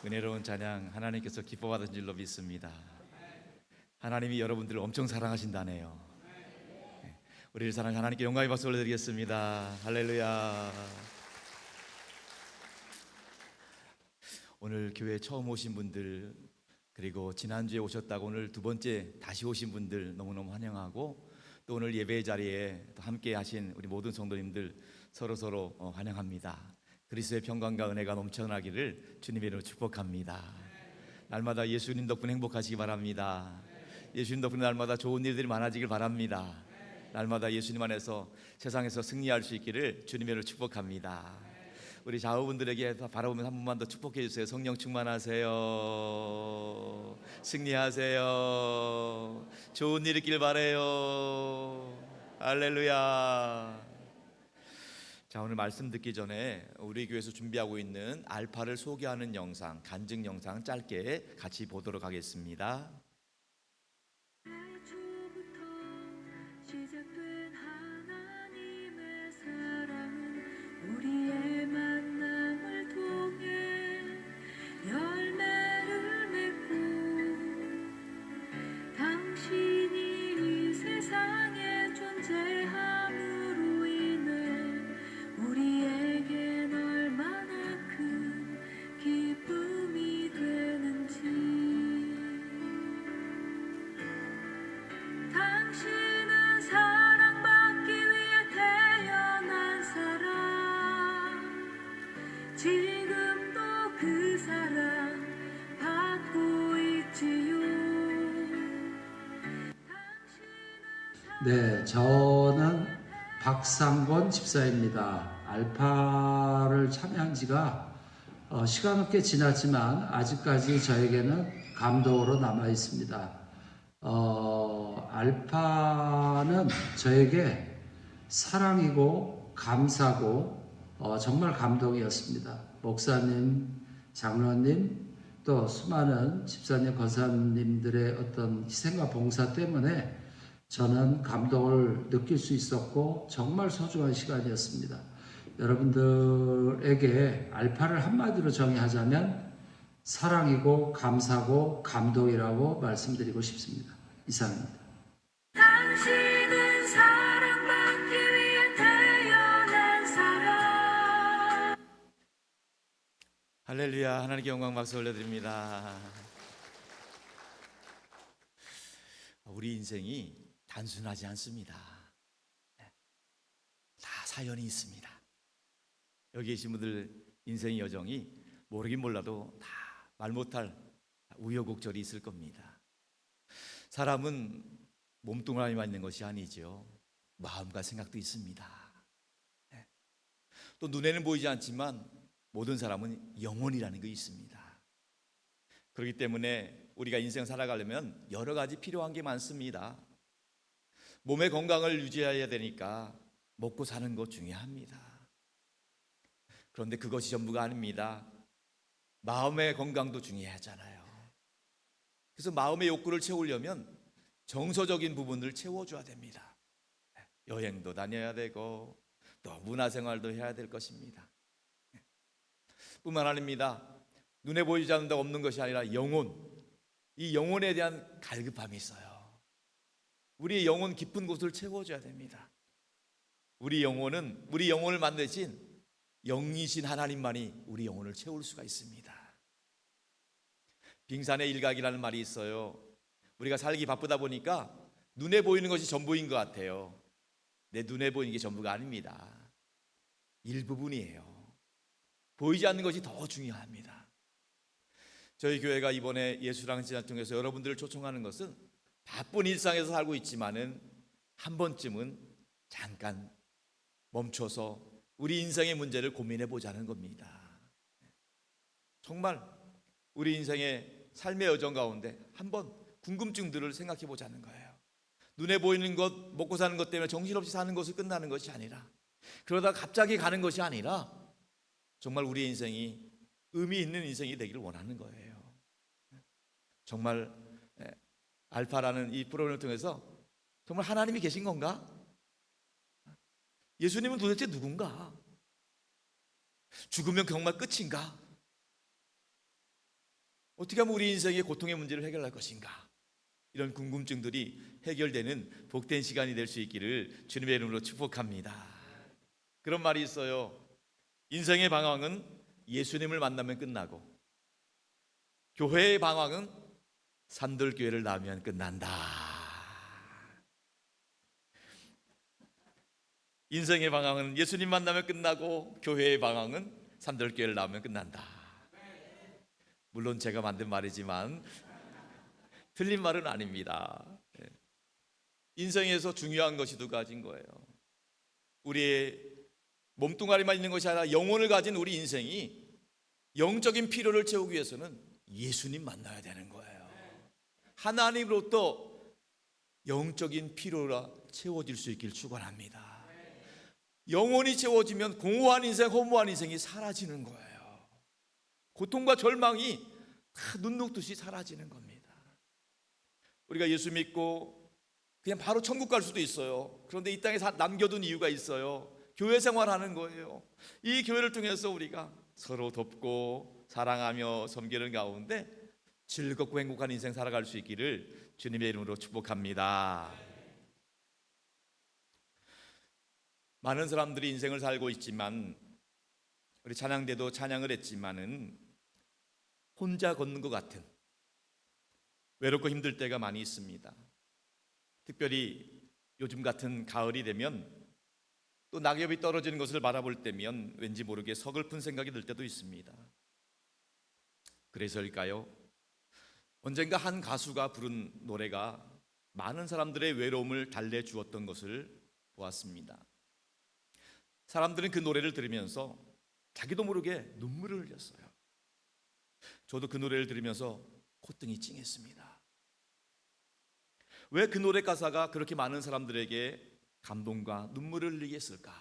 은혜로운 찬양 하나님께서 기뻐받으신 줄로 믿습니다. 하나님이 여러분들을 엄청 사랑하신다네요. 우리를 사랑하는 하나님께 영광의 박수 올려드리겠습니다. 할렐루야. 오늘 교회에 처음 오신 분들, 그리고 지난주에 오셨다고 오늘 두 번째 다시 오신 분들 너무너무 환영하고, 또 오늘 예배 자리에 또 함께 하신 우리 모든 성도님들 서로 환영합니다. 그리스도의 평강과 은혜가 넘쳐나기를 주님의 이름으로 축복합니다. 날마다 예수님 덕분에 행복하시기 바랍니다. 예수님 덕분에 날마다 좋은 일들이 많아지길 바랍니다. 날마다 예수님 안에서 세상에서 승리할 수 있기를 주님의 이름으로 축복합니다. 우리 좌우분들에게 바라보면서 한 번만 더 축복해 주세요. 성령 충만하세요. 승리하세요. 좋은 일 있길 바래요. 할렐루야. 자, 오늘 말씀 듣기 전에 우리 교회에서 준비하고 있는 알파를 소개하는 영상, 간증 영상 짧게 같이 보도록 하겠습니다. 애초부터 시작된 하나님의 사랑은 우리의 만남을 통해 열매를 맺고 당신이 이 세상에 존재함으로 인해 우리에겐 얼마나 큰 기쁨이 되는지. 당신은 사랑받기 위해 태어난 사람, 지금도 그 사랑 받고 있지요. 네, 저는 박상권 집사입니다. 알파를 참여한 지가 시간은 꽤 지났지만 아직까지 저에게는 감동으로 남아 있습니다. 알파는 저에게 사랑이고 감사고 정말 감동이었습니다. 목사님, 장로님, 또 수많은 집사님, 권사님들의 어떤 희생과 봉사 때문에 저는 감동을 느낄 수 있었고 정말 소중한 시간이었습니다. 여러분들에게 알파를 한마디로 정의하자면 사랑이고 감사고 감동이라고 말씀드리고 싶습니다. 이상입니다. 당신은 사랑받기 위해 태어난 사람. 할렐루야. 하나님께 영광 박수 올려드립니다. 우리 인생이 단순하지 않습니다. 다 사연이 있습니다. 여기 계신 분들 인생의 여정이 모르긴 몰라도 다 말 못할 우여곡절이 있을 겁니다. 사람은 몸뚱아리만 있는 것이 아니죠. 마음과 생각도 있습니다. 또 눈에는 보이지 않지만 모든 사람은 영혼이라는 게 있습니다. 그렇기 때문에 우리가 인생 살아가려면 여러 가지 필요한 게 많습니다. 몸의 건강을 유지해야 되니까 먹고 사는 것 중요합니다. 그런데 그것이 전부가 아닙니다. 마음의 건강도 중요하잖아요. 그래서 마음의 욕구를 채우려면 정서적인 부분을 채워줘야 됩니다. 여행도 다녀야 되고 또 문화생활도 해야 될 것입니다. 뿐만 아닙니다. 눈에 보이지 않는다 없는 것이 아니라 영혼, 이 영혼에 대한 갈급함이 있어요. 우리의 영혼 깊은 곳을 채워줘야 됩니다. 우리 영혼을 만드신 영이신 하나님만이 우리 영혼을 채울 수가 있습니다. 빙산의 일각이라는 말이 있어요. 우리가 살기 바쁘다 보니까 눈에 보이는 것이 전부인 것 같아요. 내 눈에 보이는 게 전부가 아닙니다. 일부분이에요. 보이지 않는 것이 더 중요합니다. 저희 교회가 이번에 예수랑 진화 통해서 여러분들을 초청하는 것은 바쁜 일상에서 살고 있지만은 한 번쯤은 잠깐 멈춰서 우리 인생의 문제를 고민해 보자는 겁니다. 정말 우리 인생의 삶의 여정 가운데 한번 궁금증들을 생각해 보자는 거예요. 눈에 보이는 것, 먹고 사는 것 때문에 정신없이 사는 것을 끝나는 것이 아니라, 그러다 갑자기 가는 것이 아니라 정말 우리 인생이 의미 있는 인생이 되기를 원하는 거예요. 정말 알파라는 이 프로그램을 통해서 정말 하나님이 계신 건가? 예수님은 도대체 누군가? 죽으면 정말 끝인가? 어떻게 하면 우리 인생의 고통의 문제를 해결할 것인가? 이런 궁금증들이 해결되는 복된 시간이 될 수 있기를 주님의 이름으로 축복합니다. 그런 말이 있어요. 인생의 방황은 예수님을 만나면 끝나고, 교회의 방황은 산돌교회를 나오면 끝난다. 인생의 방황은 예수님 만나면 끝나고, 교회의 방황은 산돌교회를 나오면 끝난다. 물론 제가 만든 말이지만 틀린 말은 아닙니다. 인생에서 중요한 것이 두 가지인 거예요. 우리의 몸뚱아리만 있는 것이 아니라 영혼을 가진 우리 인생이 영적인 필요를 채우기 위해서는 예수님 만나야 되는 거예요. 하나님으로부터 영적인 필요가 채워질 수 있길 축원합니다. 영혼이 채워지면 공허한 인생, 허무한 인생이 사라지는 거예요. 고통과 절망이 다 눈 녹듯이 사라지는 겁니다. 우리가 예수 믿고 그냥 바로 천국 갈 수도 있어요. 그런데 이 땅에 남겨둔 이유가 있어요. 교회 생활하는 거예요. 이 교회를 통해서 우리가 서로 돕고 사랑하며 섬기는 가운데 즐겁고 행복한 인생 살아갈 수 있기를 주님의 이름으로 축복합니다. 많은 사람들이 인생을 살고 있지만, 우리 찬양대도 찬양을 했지만은 혼자 걷는 것 같은 외롭고 힘들 때가 많이 있습니다. 특별히 요즘 같은 가을이 되면, 또 낙엽이 떨어지는 것을 바라볼 때면 왠지 모르게 서글픈 생각이 들 때도 있습니다. 그래서일까요? 언젠가 한 가수가 부른 노래가 많은 사람들의 외로움을 달래주었던 것을 보았습니다. 사람들은 그 노래를 들으면서 자기도 모르게 눈물을 흘렸어요. 저도 그 노래를 들으면서 콧등이 찡했습니다. 왜 그 노래 가사가 그렇게 많은 사람들에게 감동과 눈물을 흘리게 했을까?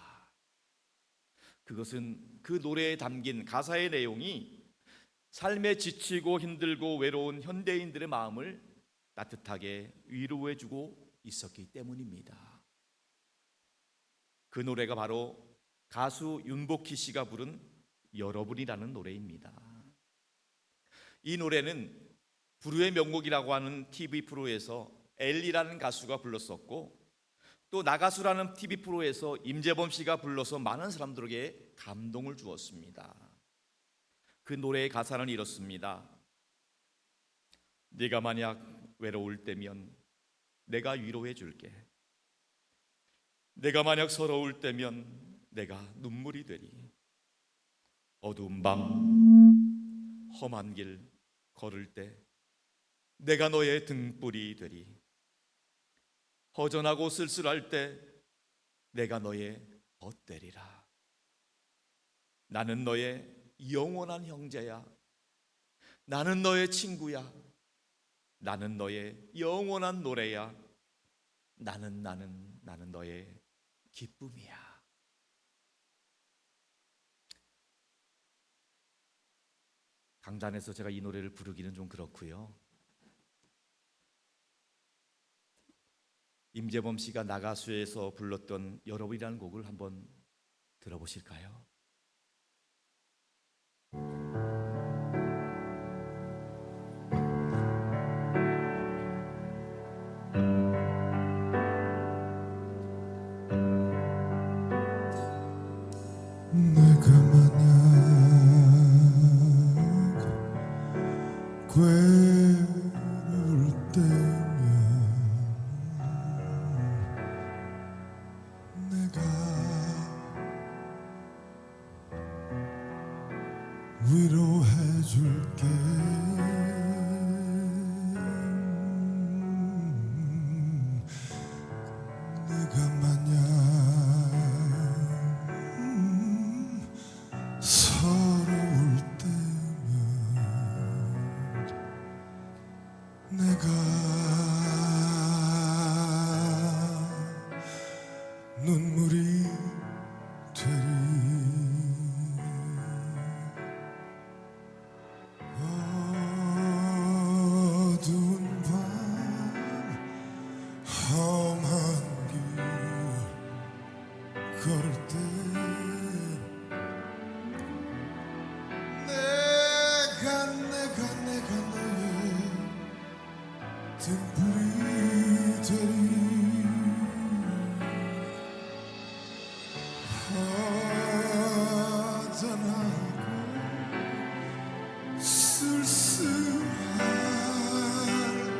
그것은 그 노래에 담긴 가사의 내용이 삶에 지치고 힘들고 외로운 현대인들의 마음을 따뜻하게 위로해주고 있었기 때문입니다. 그 노래가 바로 가수 윤복희 씨가 부른 여러분이라는 노래입니다. 이 노래는 불후의 명곡이라고 하는 TV 프로에서 엘리라는 가수가 불렀었고, 또 나가수라는 TV 프로에서 임재범 씨가 불러서 많은 사람들에게 감동을 주었습니다. 그 노래의 가사는 이렇습니다. 네가 만약 외로울 때면 내가 위로해 줄게. 내가 만약 서러울 때면 내가 눈물이 되리. 어두운 밤 험한 길 걸을 때 내가 너의 등불이 되리. 허전하고 쓸쓸할 때 내가 너의 벗되리라. 나는 너의 영원한 형제야. 나는 너의 친구야. 나는 너의 영원한 노래야. 나는 너의 기쁨이야. 강단에서 제가 이 노래를 부르기는 좀 그렇고요. 임재범 씨가 나가수에서 불렀던 여러분이라는 곡을 한번 들어보실까요? 내가 만약 괴로울 때면 내가 위로해 줄게. 내가 만약 서러울 때면 내가 눈물이 되리. 등불이 되리 허전하고 쓸쓸할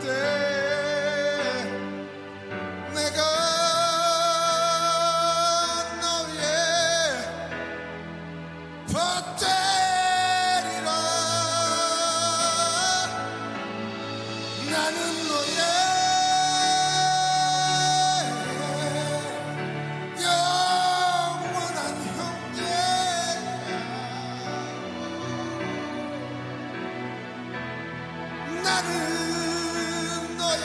때 내가 너의 밭되리라 나는 너의 영원한 형제야 나는 너의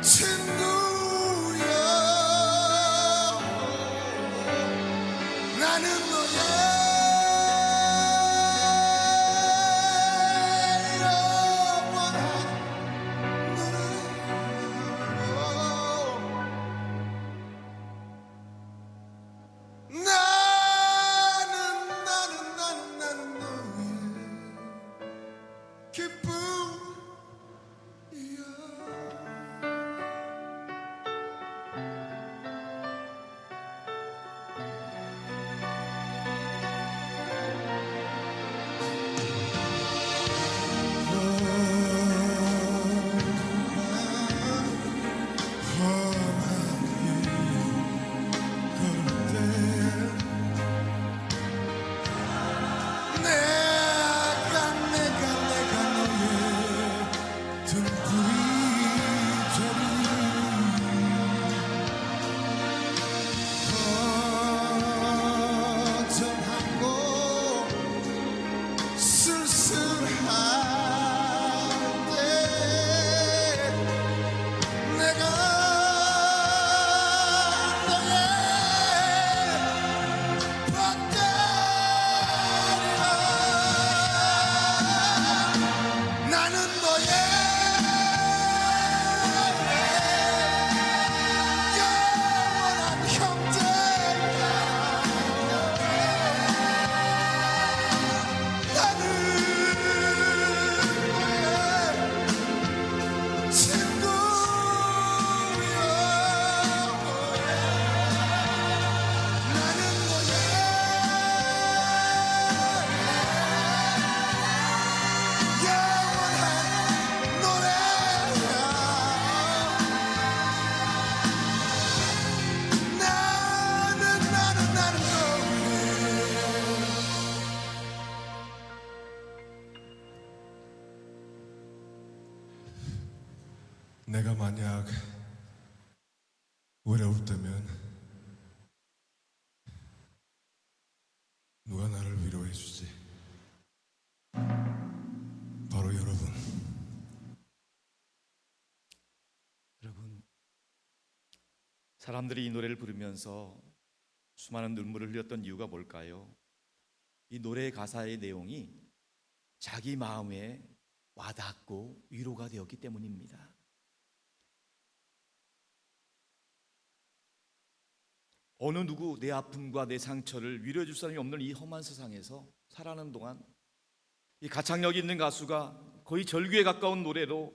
친구야 나는 너의 영원한 나는 너의 기쁨이야 내가 너의 등불이 되리 허전하고 쓸쓸할 때 내가 너의 밭되리라 나는 너의 영원한 형제야 나는 너의 친구야 나는 너의 영원한 노래야 나는 내가 만약 외로울 때면 누가 나를 위로해 주지? 바로 여러분. 여러분, 사람들이 이 노래를 부르면서 수많은 눈물을 흘렸던 이유가 뭘까요? 이 노래의 가사의 내용이 자기 마음에 와닿고 위로가 되었기 때문입니다. 어느 누구 내 아픔과 내 상처를 위로해 줄 사람이 없는 이 험한 세상에서 살아가는 동안 이 가창력이 있는 가수가 거의 절규에 가까운 노래로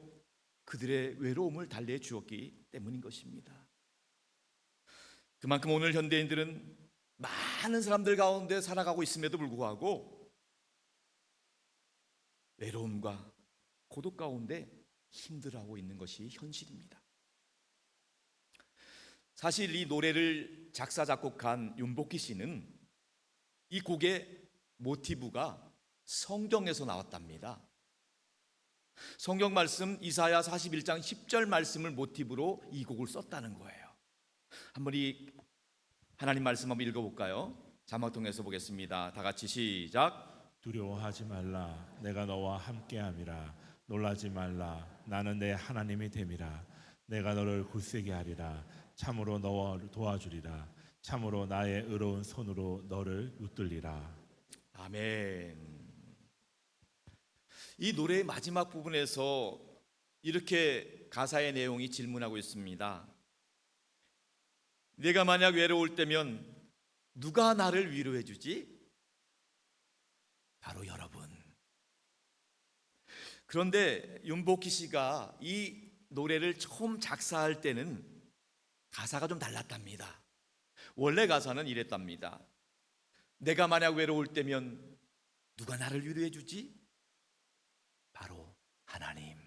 그들의 외로움을 달래 주었기 때문인 것입니다. 그만큼 오늘 현대인들은 많은 사람들 가운데 살아가고 있음에도 불구하고 외로움과 고독 가운데 힘들어하고 있는 것이 현실입니다. 사실 이 노래를 작사 작곡한 윤복희 씨는 이 곡의 모티브가 성경에서 나왔답니다. 성경 말씀 이사야 41장 10절 말씀을 모티브로 이 곡을 썼다는 거예요. 한번 이 하나님 말씀 한번 읽어볼까요? 자막 통해서 보겠습니다. 다 같이 시작. 두려워하지 말라. 내가 너와 함께함이라. 놀라지 말라. 나는 내 하나님이 됨이라. 내가 너를 굳세게 하리라. 참으로 너와 도와주리라. 참으로 나의 의로운 손으로 너를 붙들리라. 아멘. 이 노래의 마지막 부분에서 이렇게 가사의 내용이 질문하고 있습니다. 내가 만약 외로울 때면 누가 나를 위로해 주지? 바로 여러분. 그런데 윤복희 씨가 이 노래를 처음 작사할 때는 가사가 좀 달랐답니다. 원래 가사는 이랬답니다. 내가 만약 외로울 때면 누가 나를 위로해 주지? 바로 하나님.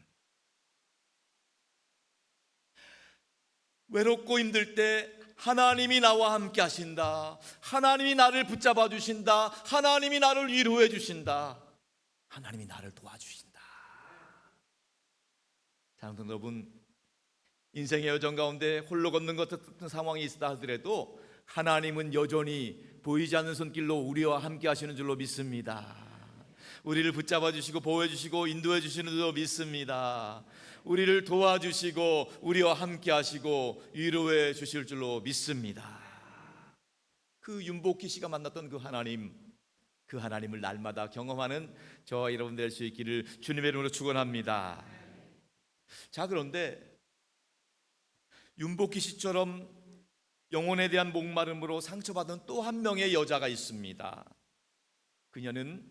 외롭고 힘들 때 하나님이 나와 함께 하신다. 하나님이 나를 붙잡아 주신다. 하나님이 나를 위로해 주신다. 하나님이 나를 도와주신다. 사랑하는 여러분, 인생의 여정 가운데 홀로 걷는 것 같은 상황이 있다 하더라도 하나님은 여전히 보이지 않는 손길로 우리와 함께 하시는 줄로 믿습니다. 우리를 붙잡아 주시고 보호해 주시고 인도해 주시는 줄로 믿습니다. 우리를 도와주시고 우리와 함께 하시고 위로해 주실 줄로 믿습니다. 그 윤복희 씨가 만났던 그 하나님을 날마다 경험하는 저와 여러분 될 수 있기를 주님의 이름으로 축원합니다. 자, 그런데 윤복희 씨처럼 영혼에 대한 목마름으로 상처받은 또 한 명의 여자가 있습니다. 그녀는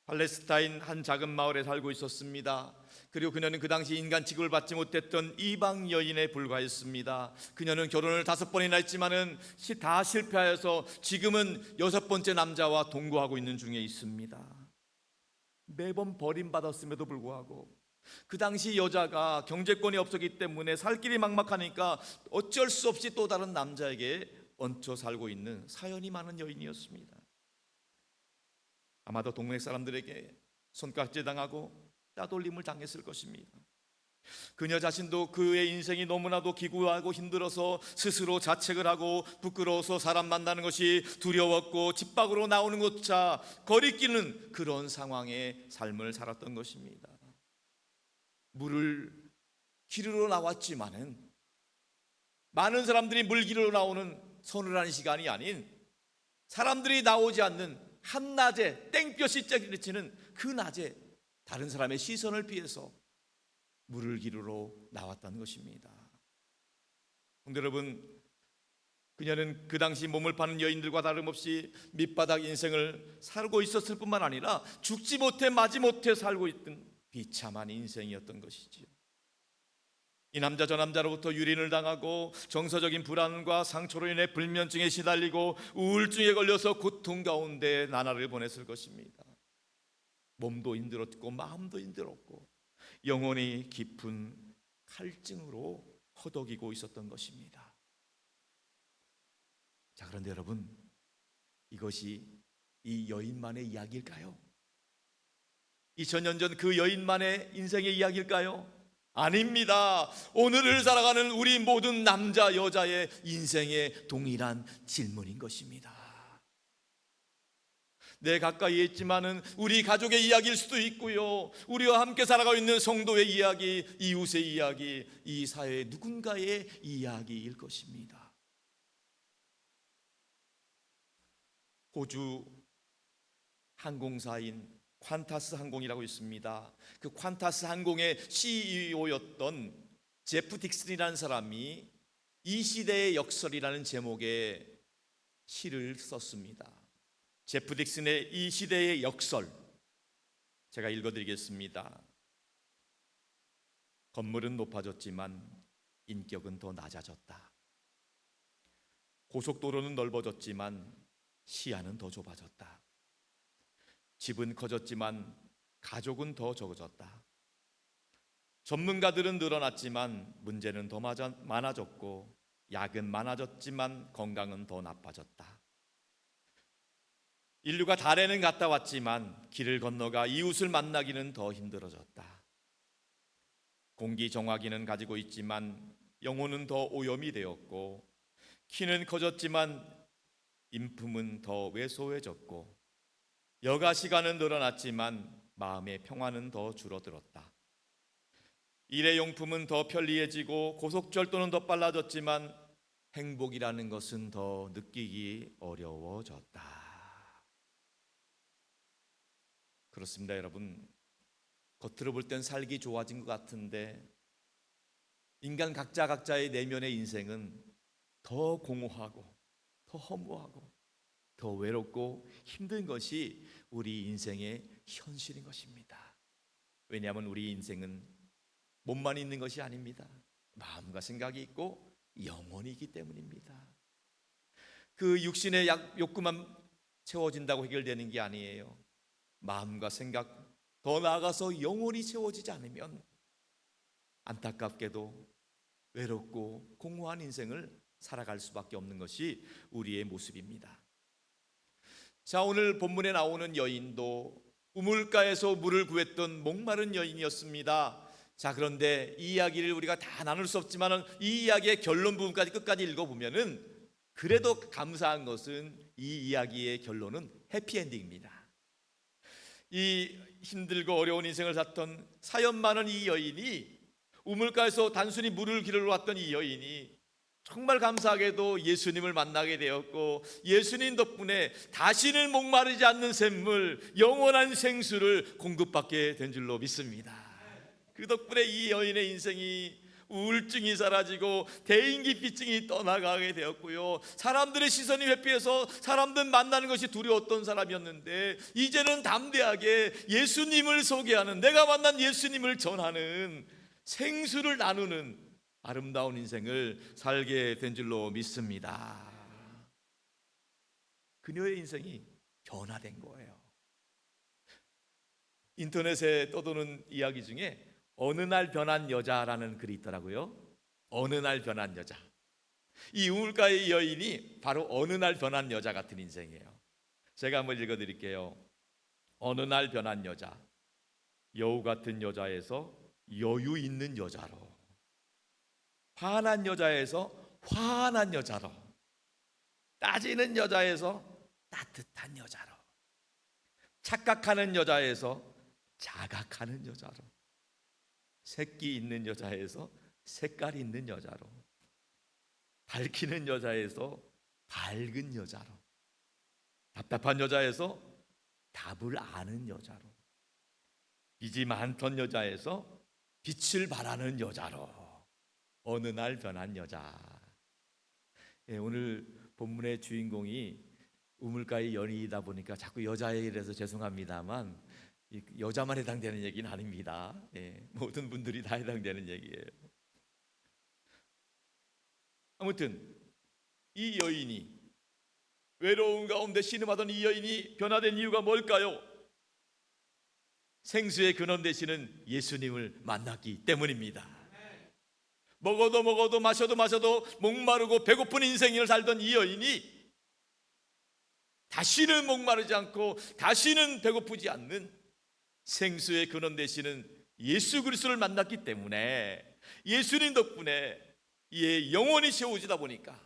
팔레스타인 한 작은 마을에 살고 있었습니다. 그리고 그녀는 그 당시 인간 취급을 받지 못했던 이방 여인에 불과했습니다. 그녀는 결혼을 5번이나 했지만은 다 실패하여서 지금은 6번째 남자와 동거하고 있는 중에 있습니다. 매번 버림받았음에도 불구하고 그 당시 여자가 경제권이 없었기 때문에 살 길이 막막하니까 어쩔 수 없이 또 다른 남자에게 얹혀 살고 있는 사연이 많은 여인이었습니다. 아마도 동네 사람들에게 손가락질 당하고 따돌림을 당했을 것입니다. 그녀 자신도 그의 인생이 너무나도 기구하고 힘들어서 스스로 자책을 하고 부끄러워서 사람 만나는 것이 두려웠고 집 밖으로 나오는 것조차 거리끼는 그런 상황의 삶을 살았던 것입니다. 물을 기르러 나왔지만은 많은 사람들이 물 기르러 나오는 서늘한 시간이 아닌 사람들이 나오지 않는 한낮에 땡볕이 쬐그리치는 그 낮에 다른 사람의 시선을 피해서 물을 기르러 나왔다는 것입니다. 근데 여러분, 그녀는 그 당시 몸을 파는 여인들과 다름없이 밑바닥 인생을 살고 있었을 뿐만 아니라 죽지 못해 마지 못해 살고 있던 비참한 인생이었던 것이지요. 이 남자 저 남자로부터 유린을 당하고 정서적인 불안과 상처로 인해 불면증에 시달리고 우울증에 걸려서 고통 가운데 나날을 보냈을 것입니다. 몸도 힘들었고 마음도 힘들었고 영혼이 깊은 갈증으로 허덕이고 있었던 것입니다. 자, 그런데 여러분, 이것이 이 여인만의 이야기일까요? 2000년 전 그 여인만의 인생의 이야기일까요? 아닙니다. 오늘을 살아가는 우리 모든 남자 여자의 인생의 동일한 질문인 것입니다. 내 가까이에 있지만은 우리 가족의 이야기일 수도 있고요, 우리와 함께 살아가고 있는 성도의 이야기, 이웃의 이야기, 이 사회의 누군가의 이야기일 것입니다. 호주 항공사인 퀀타스 항공이라고 있습니다. 그 퀀타스 항공의 CEO였던 제프 딕슨이라는 사람이 이 시대의 역설이라는 제목의 시를 썼습니다. 제프 딕슨의 이 시대의 역설, 제가 읽어드리겠습니다. 건물은 높아졌지만 인격은 더 낮아졌다. 고속도로는 넓어졌지만 시야는 더 좁아졌다. 집은 커졌지만 가족은 더 적어졌다. 전문가들은 늘어났지만 문제는 더 많아졌고 약은 많아졌지만 건강은 더 나빠졌다. 인류가 달에는 갔다 왔지만 길을 건너가 이웃을 만나기는 더 힘들어졌다. 공기 정화기는 가지고 있지만 영혼은 더 오염이 되었고 키는 커졌지만 인품은 더 왜소해졌고 여가 시간은 늘어났지만 마음의 평화는 더 줄어들었다. 일회용품은 더 편리해지고 고속철도는 더 빨라졌지만 행복이라는 것은 더 느끼기 어려워졌다. 그렇습니다, 여러분. 겉으로 볼 땐 살기 좋아진 것 같은데 인간 각자의 내면의 인생은 더 공허하고 더 허무하고 더 외롭고 힘든 것이 우리 인생의 현실인 것입니다. 왜냐하면 우리 인생은 몸만 있는 것이 아닙니다. 마음과 생각이 있고 영혼이 있기 때문입니다. 그 육신의 욕구만 채워진다고 해결되는 게 아니에요. 마음과 생각, 더 나아가서 영혼이 채워지지 않으면 안타깝게도 외롭고 공허한 인생을 살아갈 수밖에 없는 것이 우리의 모습입니다. 자, 오늘 본문에 나오는 여인도 우물가에서 물을 구했던 목마른 여인이었습니다. 자, 그런데 이 이야기를 우리가 다 나눌 수 없지만 이 이야기의 결론 부분까지 끝까지 읽어보면은 그래도 감사한 것은 이 이야기의 결론은 해피엔딩입니다. 이 힘들고 어려운 인생을 살던 사연 많은 이 여인이, 우물가에서 단순히 물을 기르러 왔던 이 여인이 정말 감사하게도 예수님을 만나게 되었고, 예수님 덕분에 다시는 목마르지 않는 샘물, 영원한 생수를 공급받게 된 줄로 믿습니다. 그 덕분에 이 여인의 인생이 우울증이 사라지고 대인기피증이 떠나가게 되었고요, 사람들의 시선이 회피해서 사람들 만나는 것이 두려웠던 사람이었는데 이제는 담대하게 예수님을 소개하는, 내가 만난 예수님을 전하는, 생수를 나누는 아름다운 인생을 살게 된 줄로 믿습니다. 그녀의 인생이 변화된 거예요. 인터넷에 떠도는 이야기 중에 어느 날 변한 여자라는 글이 있더라고요. 어느 날 변한 여자. 이 우물가의 여인이 바로 어느 날 변한 여자 같은 인생이에요. 제가 한번 읽어드릴게요. 어느 날 변한 여자, 여우 같은 여자에서 여유 있는 여자로, 화난 여자에서 화난 여자로, 따지는 여자에서 따뜻한 여자로, 착각하는 여자에서 자각하는 여자로, 새끼 있는 여자에서 색깔 있는 여자로, 밝히는 여자에서 밝은 여자로, 답답한 여자에서 답을 아는 여자로, 빚이 많던 여자에서 빛을 발하는 여자로, 어느 날 변한 여자. 오늘 본문의 주인공이 우물가의 연인이다 보니까 자꾸 여자에 이래서 죄송합니다만 여자만 해당되는 얘기는 아닙니다. 모든 분들이 다 해당되는 얘기예요. 아무튼 이 여인이, 외로운 가운데 신음하던 이 여인이 변화된 이유가 뭘까요? 생수의 근원 되시는 예수님을 만났기 때문입니다. 먹어도 마셔도 목마르고 배고픈 인생을 살던 이 여인이 다시는 목마르지 않고 다시는 배고프지 않는 생수의 근원 되시는 예수 그리스도를 만났기 때문에, 예수님 덕분에 이 영혼이 채워지다 보니까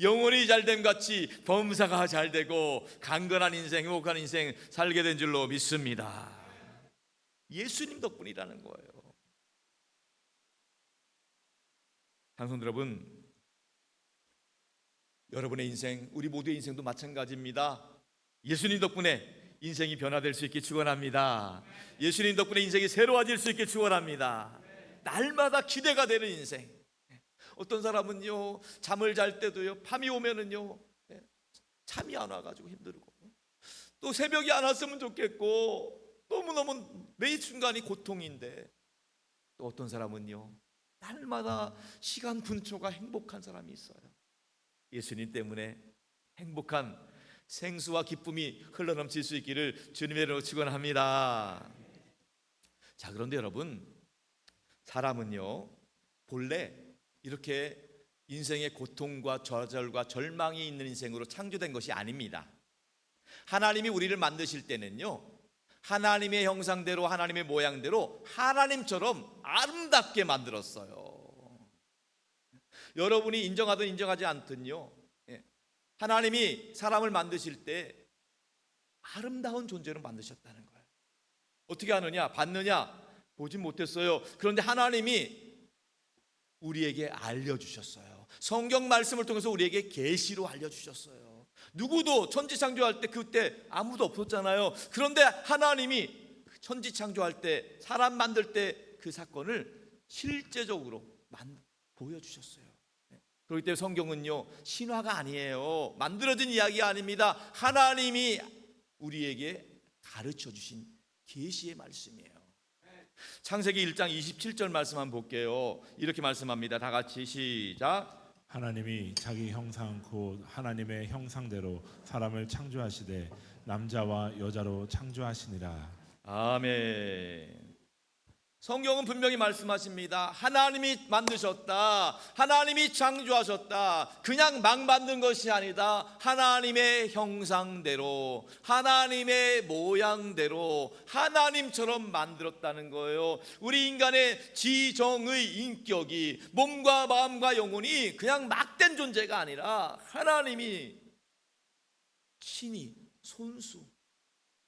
영혼이 잘됨 같이 범사가 잘되고 강건한 인생, 행복한 인생 살게 된 줄로 믿습니다. 예수님 덕분이라는 거예요. 장성들 여러분, 여러분의 인생, 우리 모두의 인생도 마찬가지입니다. 예수님 덕분에 인생이 변화될 수 있게 축원합니다. 예수님 덕분에 인생이 새로워질 수 있게 축원합니다. 날마다 기대가 되는 인생. 어떤 사람은요, 잠을 잘 때도요, 밤이 오면은요, 잠이 안 와가지고 힘들고, 또 새벽이 안 왔으면 좋겠고, 너무너무 매 순간이 고통인데, 또 어떤 사람은요, 날마다 시간 분초가 행복한 사람이 있어요. 예수님 때문에 행복한 생수와 기쁨이 흘러넘칠 수 있기를 주님의 이름으로 축원합니다. 자, 그런데 여러분, 사람은요, 본래 이렇게 인생의 고통과 좌절과 절망이 있는 인생으로 창조된 것이 아닙니다. 하나님이 우리를 만드실 때는요, 하나님의 형상대로, 하나님의 모양대로 하나님처럼 아름답게 만들었어요. 여러분이 인정하든 인정하지 않든요, 하나님이 사람을 만드실 때 아름다운 존재로 만드셨다는 거예요. 어떻게 하느냐? 봤느냐? 보진 못했어요. 그런데 하나님이 우리에게 알려주셨어요. 성경 말씀을 통해서 우리에게 계시로 알려주셨어요. 누구도 천지창조할 때 그때 아무도 없었잖아요. 그런데 하나님이 천지창조할 때, 사람 만들 때 그 사건을 실제적으로 보여주셨어요. 그렇기 때문에 성경은요, 신화가 아니에요. 만들어진 이야기가 아닙니다. 하나님이 우리에게 가르쳐 주신 계시의 말씀이에요. 창세기 1장 27절 말씀 한번 볼게요. 이렇게 말씀합니다. 다 같이 시작. 하나님이 자기 형상 곧 하나님의 형상대로 사람을 창조하시되 남자와 여자로 창조하시니라. 아멘. 성경은 분명히 말씀하십니다. 하나님이 만드셨다. 하나님이 창조하셨다. 그냥 막 만든 것이 아니다. 하나님의 형상대로, 하나님의 모양대로 하나님처럼 만들었다는 거예요. 우리 인간의 지정의 인격이 몸과 마음과 영혼이 그냥 막된 존재가 아니라 하나님이 친히 손수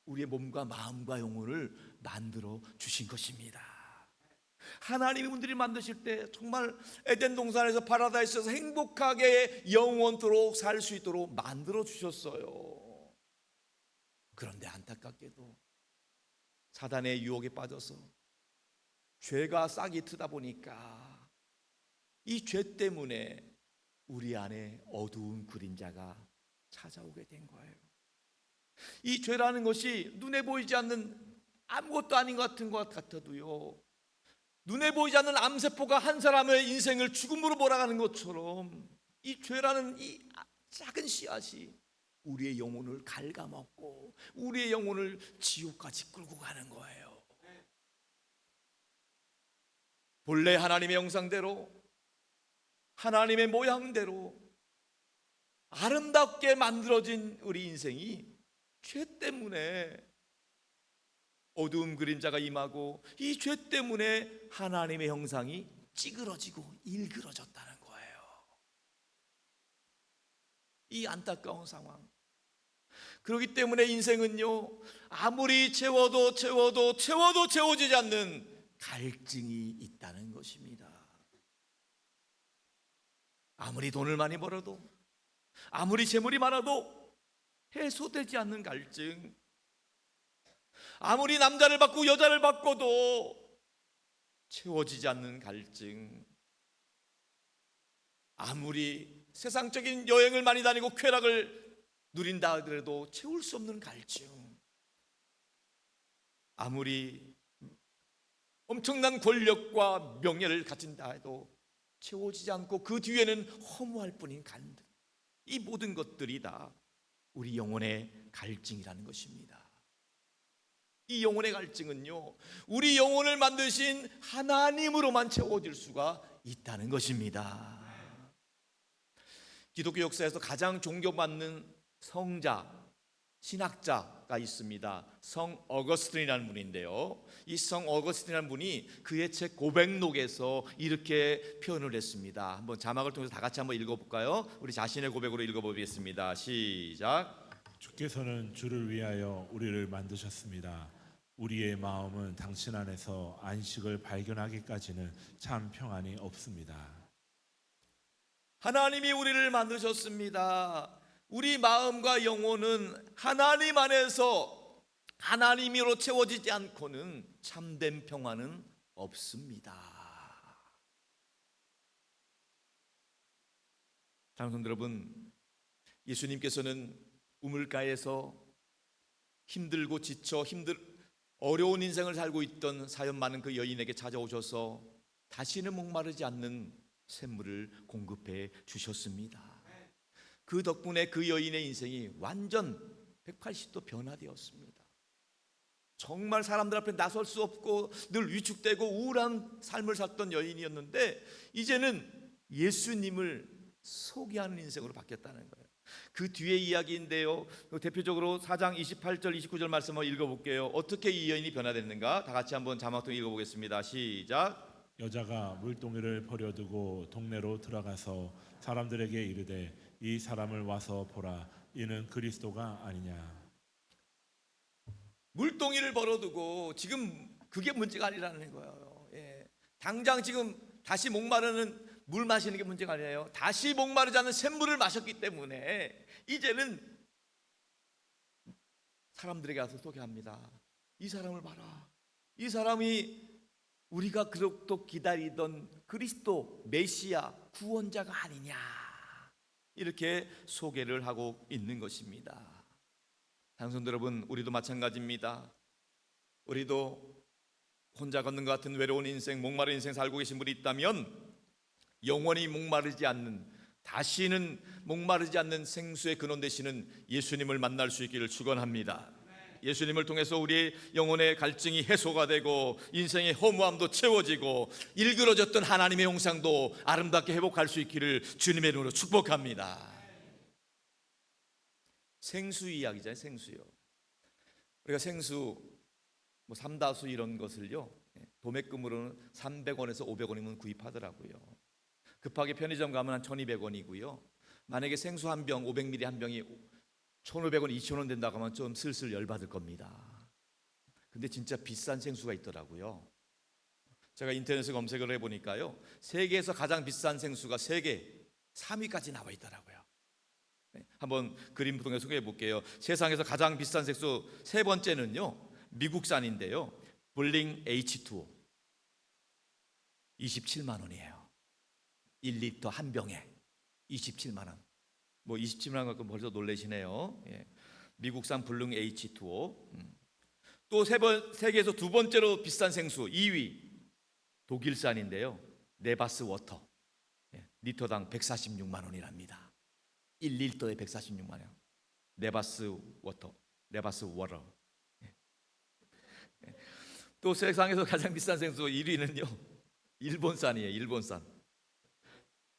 우리의 몸과 마음과 영혼을 만들어 주신 것입니다. 하나님이 우리를 만드실 때 정말 에덴 동산에서 파라다이스에서 행복하게 영원토록 살 수 있도록 만들어 주셨어요. 그런데 안타깝게도 사단의 유혹에 빠져서 죄가 싹이 트다 보니까 이 죄 때문에 우리 안에 어두운 그림자가 찾아오게 된 거예요. 이 죄라는 것이 눈에 보이지 않는 아무것도 아닌 것 같아도요, 눈에 보이지 않는 암세포가 한 사람의 인생을 죽음으로 몰아가는 것처럼 이 죄라는 이 작은 씨앗이 우리의 영혼을 갉아먹고 우리의 영혼을 지옥까지 끌고 가는 거예요. 본래 하나님의 형상대로 하나님의 모양대로 아름답게 만들어진 우리 인생이 죄 때문에 어두움 그림자가 임하고 이 죄 때문에 하나님의 형상이 찌그러지고 일그러졌다는 거예요. 이 안타까운 상황. 그렇기 때문에 인생은요, 아무리 채워도 채워지지 않는 갈증이 있다는 것입니다. 아무리 돈을 많이 벌어도, 아무리 재물이 많아도 해소되지 않는 갈증, 아무리 남자를 받고 여자를 바꿔도 채워지지 않는 갈증, 아무리 세상적인 여행을 많이 다니고 쾌락을 누린다 하더라도 채울 수 없는 갈증, 아무리 엄청난 권력과 명예를 가진다 해도 채워지지 않고 그 뒤에는 허무할 뿐인 갈증, 이 모든 것들이 다 우리 영혼의 갈증이라는 것입니다. 이 영혼의 갈증은요, 우리 영혼을 만드신 하나님으로만 채워질 수가 있다는 것입니다. 기독교 역사에서 가장 존경받는 성자, 신학자가 있습니다. 성 어거스틴이라는 분인데요, 이 성 어거스틴이라는 분이 그의 책 고백록에서 이렇게 표현을 했습니다. 한번 자막을 통해서 다 같이 한번 읽어볼까요? 우리 자신의 고백으로 읽어보겠습니다. 시작. 주께서는 주를 위하여 우리를 만드셨습니다. 우리의 마음은 당신 안에서 안식을 발견하기까지는 참 평안이 없습니다. 하나님이 우리를 만드셨습니다. 우리 마음과 영혼은 하나님 안에서 하나님으로 채워지지 않고는 참된 평안은 없습니다. 사랑하는 여러분, 예수님께서는 우물가에서 힘들고 지쳐 어려운 인생을 살고 있던 사연 많은 그 여인에게 찾아오셔서 다시는 목마르지 않는 샘물을 공급해 주셨습니다. 그 덕분에 그 여인의 인생이 완전 180도 변화되었습니다. 정말 사람들 앞에 나설 수 없고 늘 위축되고 우울한 삶을 살던 여인이었는데 이제는 예수님을 소개하는 인생으로 바뀌었다는 거예요. 그 뒤에 이야기인데요, 대표적으로 4장 28절 29절 말씀을 읽어볼게요. 어떻게 이 여인이 변화됐는가? 다 같이 한번 자막 통해 읽어보겠습니다. 시작. 여자가 물동이를 버려두고 동네로 들어가서 사람들에게 이르되 이 사람을 와서 보라, 이는 그리스도가 아니냐. 물동이를 버려두고 지금 그게 문제가 아니라는 거예요. 당장 지금 다시 목마르는 물 마시는 게 문제가 아니에요. 다시 목마르지 않는 샘물을 마셨기 때문에 이제는 사람들에게 가서 소개합니다. 이 사람을 봐라. 이 사람이 우리가 그렇게 기다리던 그리스도 메시아 구원자가 아니냐, 이렇게 소개를 하고 있는 것입니다. 당선들 여러분, 우리도 마찬가지입니다. 우리도 혼자 걷는 것 같은 외로운 인생, 목마른 인생 살고 계신 분이 있다면 영원히 목마르지 않는, 다시는 목마르지 않는 생수의 근원 되시는 예수님을 만날 수 있기를 축원합니다. 예수님을 통해서 우리의 영혼의 갈증이 해소가 되고 인생의 허무함도 채워지고 일그러졌던 하나님의 형상도 아름답게 회복할 수 있기를 주님의 이름으로 축복합니다. 생수 이야기잖아요. 생수요. 우리가 생수 삼다수 이런 것을요, 도매금으로는 300원에서 500원이면 구입하더라고요. 급하게 편의점 가면 한 1200원이고요. 만약에 생수 한 병, 500ml 한 병이 1,500원, 2,000원 된다고 하면 좀 슬슬 열받을 겁니다. 근데 진짜 비싼 생수가 있더라고요. 제가 인터넷에 검색을 해보니까요, 세계에서 가장 비싼 생수가 세계 3위까지 나와 있더라고요. 한번 그림 통해 소개해 볼게요. 세상에서 가장 비싼 생수 세 번째는요, 미국산인데요, 블링 H2O 27만 원이에요. 1리터 한 병에 27만 원. 27만 원 갖고 벌써 놀라시네요. 미국산 블링 H2O. 또 세계에서 두 번째로 비싼 생수 2위 독일산인데요, 네바스 워터. 리터당 146만 원이랍니다. 1리터에 146만 원. 네바스 워터. 또 세상에서 가장 비싼 생수 1위는요, 일본산이에요. 일본산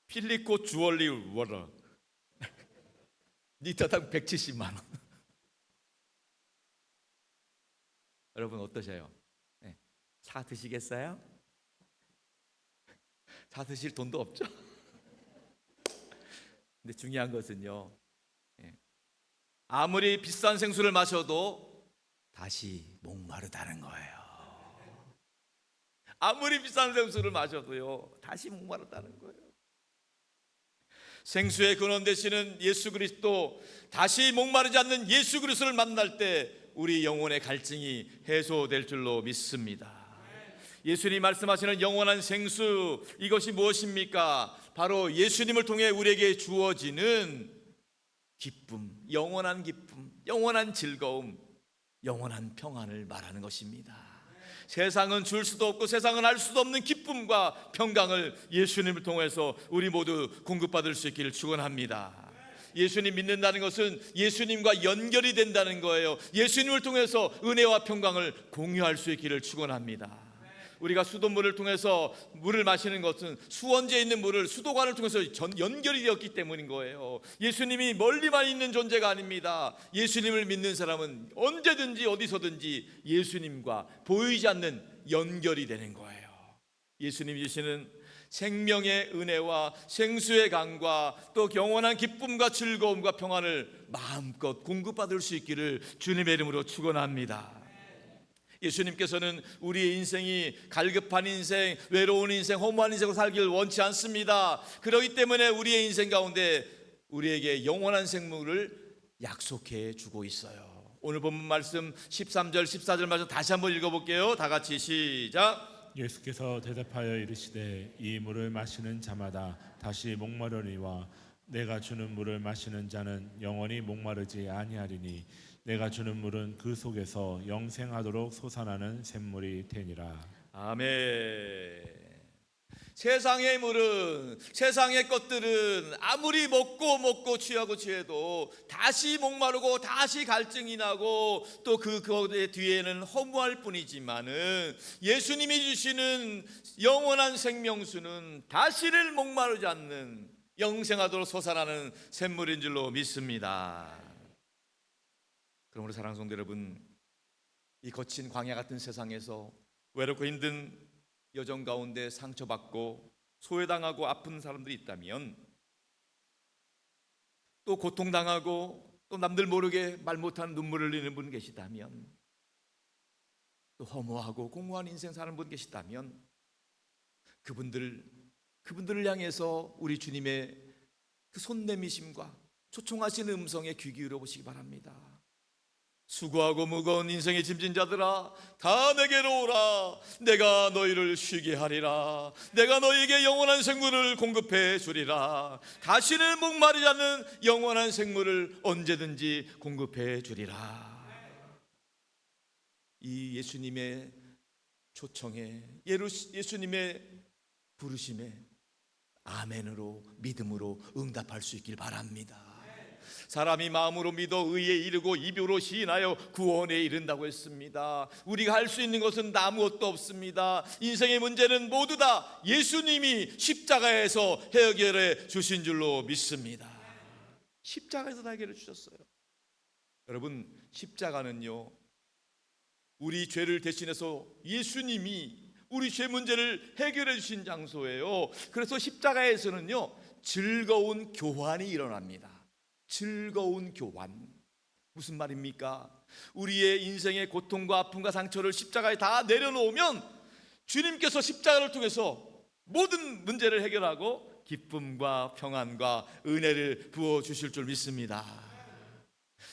필리코 주얼리 워터. 리터당 170만 원. 여러분 어떠세요? 사 드시겠어요? 사 드실 돈도 없죠? 근데 중요한 것은요, 아무리 비싼 생수를 마셔도 다시 목마르다는 거예요. 아무리 비싼 생수를 마셔도요, 다시 목마르다는 거예요. 생수의 근원 되시는 예수 그리스도, 다시 목마르지 않는 예수 그리스도를 만날 때 우리 영혼의 갈증이 해소될 줄로 믿습니다. 예수님 말씀하시는 영원한 생수, 이것이 무엇입니까? 바로 예수님을 통해 우리에게 주어지는 기쁨, 영원한 기쁨, 영원한 즐거움, 영원한 평안을 말하는 것입니다. 세상은 줄 수도 없고 세상은 알 수도 없는 기쁨과 평강을 예수님을 통해서 우리 모두 공급받을 수 있기를 축원합니다. 예수님 믿는다는 것은 예수님과 연결이 된다는 거예요. 예수님을 통해서 은혜와 평강을 공유할 수 있기를 축원합니다. 우리가 수돗물을 통해서 물을 마시는 것은 수원지에 있는 물을 수도관을 통해서 연결이 되었기 때문인 거예요. 예수님이 멀리만 있는 존재가 아닙니다. 예수님을 믿는 사람은 언제든지 어디서든지 예수님과 보이지 않는 연결이 되는 거예요. 예수님이 주시는 생명의 은혜와 생수의 강과 또 영원한 기쁨과 즐거움과 평안을 마음껏 공급받을 수 있기를 주님의 이름으로 축원합니다. 예수님께서는 우리의 인생이 갈급한 인생, 외로운 인생, 허무한 인생으로 살기를 원치 않습니다. 그렇기 때문에 우리의 인생 가운데 우리에게 영원한 생명을 약속해 주고 있어요. 오늘 본문 말씀 13절 14절 말씀 다시 한번 읽어볼게요. 다 같이 시작. 예수께서 대답하여 이르시되 이 물을 마시는 자마다 다시 목마르니와 내가 주는 물을 마시는 자는 영원히 목마르지 아니하리니 내가 주는 물은 그 속에서 영생하도록 솟아나는 샘물이 되니라. 아멘. 세상의 물은, 세상의 것들은 아무리 먹고 취해도 다시 목마르고 다시 갈증이 나고 또 그 뒤에는 허무할 뿐이지만은 예수님이 주시는 영원한 생명수는 다시를 목마르지 않는 영생하도록 솟아나는 샘물인 줄로 믿습니다. 그러므로 사랑하는 성도 여러분, 이 거친 광야 같은 세상에서 외롭고 힘든 여정 가운데 상처받고 소외당하고 아픈 사람들이 있다면, 또 고통당하고 또 남들 모르게 말 못하는 눈물을 흘리는 분 계시다면, 또 허무하고 공허한 인생 사는 분 계시다면 그분들을 향해서 우리 주님의 그 손내미심과 초청하시는 음성에 귀 기울여 보시기 바랍니다. 수고하고 무거운 인생의 짐진 자들아, 다 내게로 오라. 내가 너희를 쉬게 하리라. 내가 너희에게 영원한 생물을 공급해 주리라. 다시는 목마르지 않는 영원한 생물을 언제든지 공급해 주리라. 이 예수님의 초청에 예수님의 부르심에 아멘으로 믿음으로 응답할 수 있길 바랍니다. 사람이 마음으로 믿어 의에 이르고 입으로 시인하여 구원에 이른다고 했습니다. 우리가 할 수 있는 것은 아무것도 없습니다. 인생의 문제는 모두 다 예수님이 십자가에서 해결해 주신 줄로 믿습니다. 십자가에서 다 해결해 주셨어요. 여러분, 십자가는요, 우리 죄를 대신해서 예수님이 우리 죄 문제를 해결해 주신 장소예요. 그래서 십자가에서는요, 즐거운 교환이 일어납니다. 즐거운 교환. 무슨 말입니까? 우리의 인생의 고통과 아픔과 상처를 십자가에 다 내려놓으면 주님께서 십자가를 통해서 모든 문제를 해결하고 기쁨과 평안과 은혜를 부어주실 줄 믿습니다.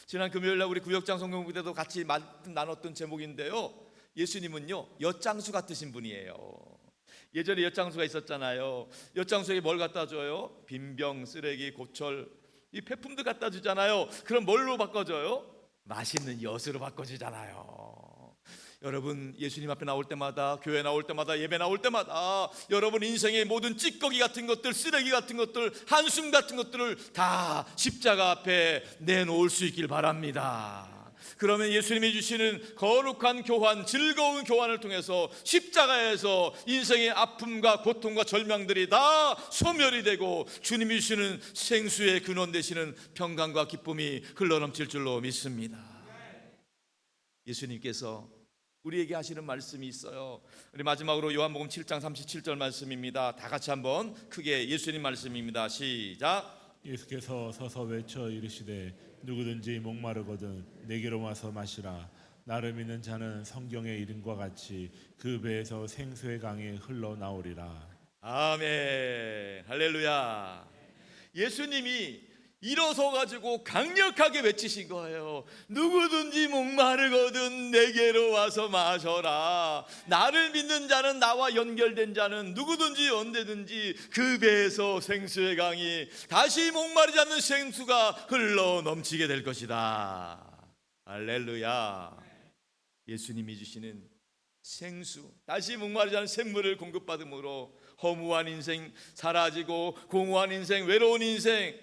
지난 금요일날 우리 구역장 성경공부 때도 같이 나눴던 제목인데요, 예수님은요 엿장수 같으신 분이에요. 예전에 엿장수가 있었잖아요. 엿장수에게 뭘 갖다 줘요? 빈병, 쓰레기, 고철, 이 폐품들 갖다 주잖아요. 그럼 뭘로 바꿔줘요? 맛있는 엿으로 바꿔주잖아요. 여러분, 예수님 앞에 나올 때마다, 교회 나올 때마다, 예배 나올 때마다 여러분 인생의 모든 찌꺼기 같은 것들, 쓰레기 같은 것들, 한숨 같은 것들을 다 십자가 앞에 내놓을 수 있길 바랍니다. 그러면 예수님이 주시는 거룩한 교환, 즐거운 교환을 통해서 십자가에서 인생의 아픔과 고통과 절망들이 다 소멸이 되고 주님이 주시는 생수의 근원 되시는 평강과 기쁨이 흘러넘칠 줄로 믿습니다. 예수님께서 우리에게 하시는 말씀이 있어요. 우리 마지막으로 요한복음 7장 37절 말씀입니다. 다 같이 한번 크게 예수님 말씀입니다. 시작. 예수께서 서서 외쳐 이르시되 누구든지 목마르거든 내게로 와서 마시라. 나를 믿는 자는 성경의 이름과 같이 그 배에서 생수의 강이 흘러나오리라. 아멘. 할렐루야. 예수님이 일어서 가지고 강력하게 외치신 거예요. 누구든지 목마르거든 내게로 와서 마셔라. 나를 믿는 자는, 나와 연결된 자는 누구든지 언제든지 그 배에서 생수의 강이, 다시 목마르지 않는 생수가 흘러 넘치게 될 것이다. 할렐루야. 예수님이 주시는 생수, 다시 목마르지 않은 샘물을 공급받음으로 허무한 인생 사라지고, 공허한 인생, 외로운 인생,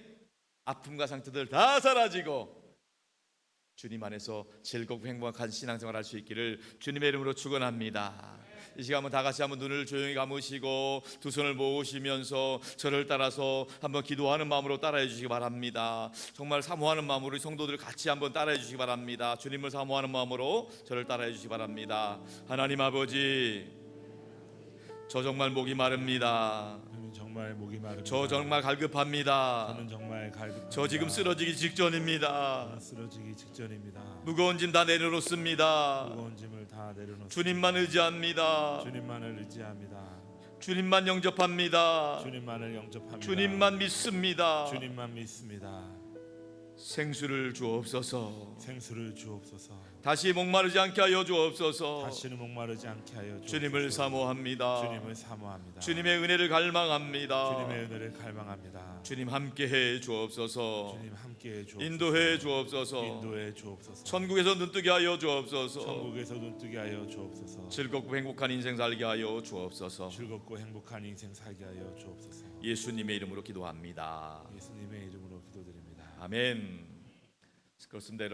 아픔과 상처들 다 사라지고 주님 안에서 즐겁고 행복한 신앙생활 할 수 있기를 주님의 이름으로 축원합니다. 이 시간 한번 다 같이 한번 눈을 조용히 감으시고 두 손을 모으시면서 저를 따라서 한번 기도하는 마음으로 따라해 주시기 바랍니다. 정말 사모하는 마음으로 성도들 같이 한번 따라해 주시기 바랍니다. 주님을 사모하는 마음으로 저를 따라해 주시기 바랍니다. 하나님 아버지, 저 정말 목이 마릅니다. 저는 정말 목이 마릅니다. 저 정말 갈급합니다. 저는 정말 갈급합니다. 저 지금 쓰러지기 직전입니다. 저는 쓰러지기 직전입니다. 무거운 짐 다 내려놓습니다. 무거운 짐을 다 내려놓습니다. 주님만 의지합니다. 주님만을 의지합니다. 주님만 영접합니다. 주님만을 영접합니다. 주님만 믿습니다. 주님만 믿습니다. 생수를 주옵소서. 생수를 주옵소서. 다시 목마르지 않게 하여 주옵소서. 다시는 목마르지 않게 하여 주옵소서. 주님을 사모합니다. 주님을 사모합니다. 주님의 은혜를 갈망합니다. 주님의 은혜를 갈망합니다. 주님 함께해 주옵소서. 주님 함께해 주옵소서. 인도해 주옵소서. 인도해 주옵소서. 천국에서 눈뜨게 하여 주옵소서. 천국에서 눈뜨게 하여 주옵소서. 즐겁고 행복한 인생 살게 하여 주옵소서. 즐겁고 행복한 인생 살게 하여 주옵소서. 예수님의 이름으로 기도합니다. 예수님의 이름으로 기도드립니다. 아멘. 그렇습니다.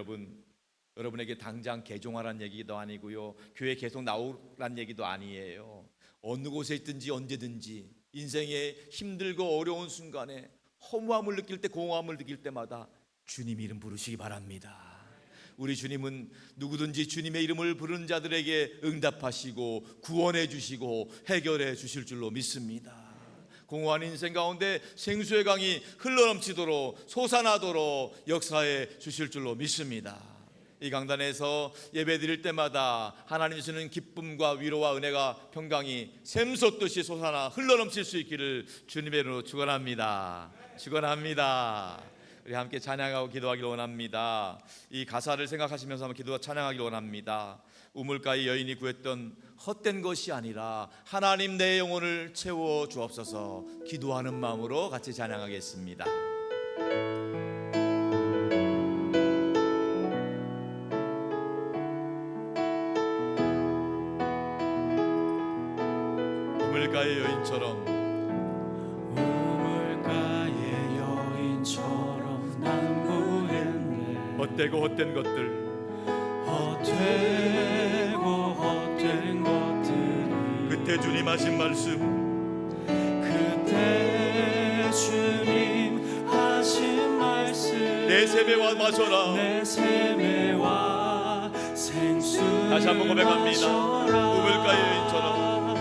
여러분에게 당장 개종하라는 얘기도 아니고요, 교회 계속 나오라는 얘기도 아니에요. 어느 곳에 있든지 언제든지 인생의 힘들고 어려운 순간에 허무함을 느낄 때, 공허함을 느낄 때마다 주님 이름 부르시기 바랍니다. 우리 주님은 누구든지 주님의 이름을 부르는 자들에게 응답하시고 구원해 주시고 해결해 주실 줄로 믿습니다. 공허한 인생 가운데 생수의 강이 흘러넘치도록 솟아나도록 역사해 주실 줄로 믿습니다. 이 강단에서 예배 드릴 때마다 하나님 주시는 기쁨과 위로와 은혜가 평강이 샘솟듯이 솟아나 흘러넘칠 수 있기를 주님의 이름으로 축원합니다. 축원합니다. 우리 함께 찬양하고 기도하기를 원합니다. 이 가사를 생각하시면서 한번 기도와 찬양하기를 원합니다. 우물가의 여인이 구했던 헛된 것이 아니라 하나님 내 영혼을 채워 주옵소서. 기도하는 마음으로 같이 찬양하겠습니다. 우물가의 여인처럼 우물가의 여인처럼 난 구했네. 헛되고 헛된 것들, 헛되고 헛된 것들이 그때 주님 하신 말씀, 그때 주님 하신 말씀, 내 세매와 마셔라. 내 세매와 생수 다시 한번 고백합니다. 마셔라. 우물가의 여인처럼,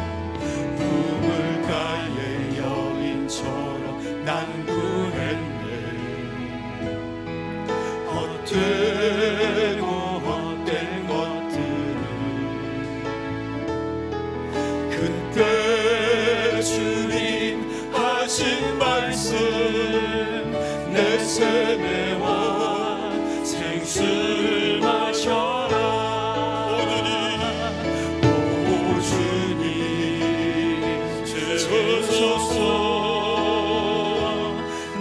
우물가의 여인처럼 난 구했네. 헛되고 헛된 것들은 그때 주님 하신 말씀, 내 세매와 생수를 마셔라. 오 주님 채우소서.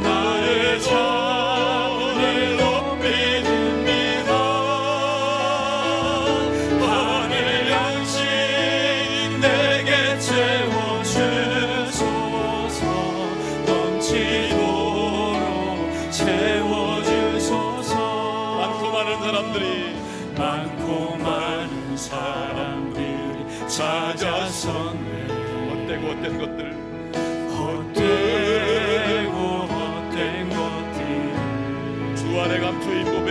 나의 잔을 높이 듭니다. 하늘 양식 내게 채워주소서. 넘치도록 채워주소서. 많고 많은 사람들이 많고 많은 사람들이 찾아섰네. 헛되고 헛된 것들, 헛되고 헛된 것들 주 안에 감추인 몸에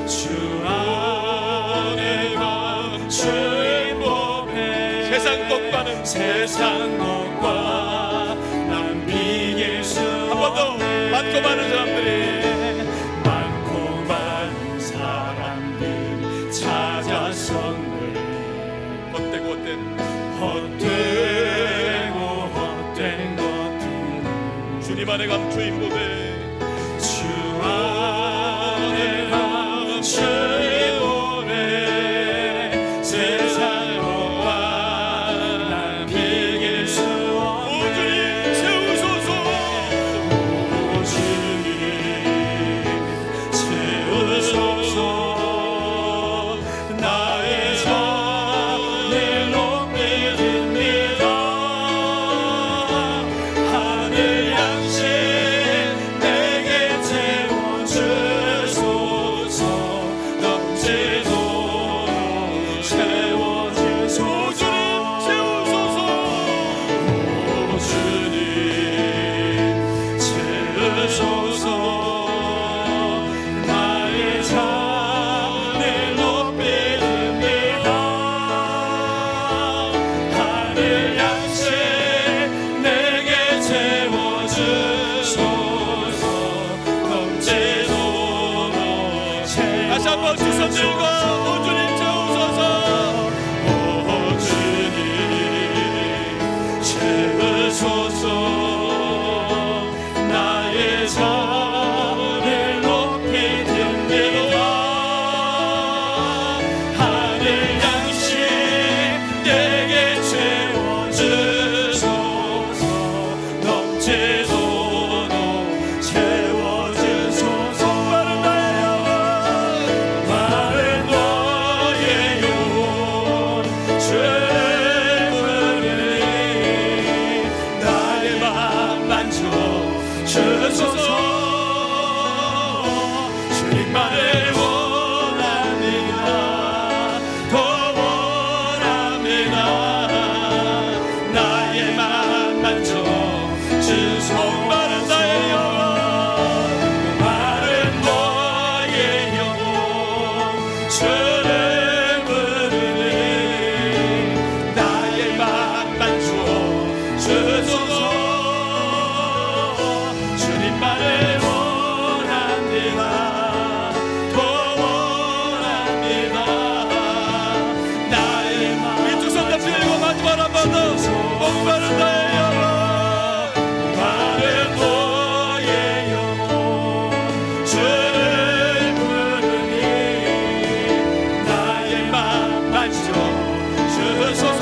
주 안에 감추인 법에 세상 것과는 세상 것과 난 비길 수 한 번 더 없네. 많고 많은 사람들이 많고 많은 사람들이 찾아섰네. 헛되고 헛된 헛되고 헛된 것들 주님 안에 감추인 몸에 주 안에 감추인 몸에 세상 것과 난 비길 수 오 없네. 주님 채우소서. 오 주님 채우소서. 나의 잔을 높이 듭니다. 하늘 양식 내게 채워주소서. 넘치도록 채워주소서. 오 주님 채우소서. 오 주님 채우소서. 나의 잔을 높이 듭니다. 하늘 양식 내게 채워주소서. 넘치도록 다시 한번 두 손 들고 오 주님 채우소서. 오 주님 채우소서. 나의 잔을 높이 듭니다. 하늘 양식 내게 채워주소서. 넘치도록 채워주소서. 마른 너의 영혼 주를 부르니 나의 맘 만져 주소서. 주님만을 원합니다. 더 원합니다. 나의 맘 만져 주소서. 마른 나의 영혼, 마른 너의 영혼 주를 부르니 나의 맘 만져 주소서. 주님만을 원합니다. 더 원합니다. 나의 맘 우리 두 손 다 들고 마지막 한 번 더. 목마른 나의 영혼, 마른 너의 영혼 주를 부르니 나의 맘 만져 주소서.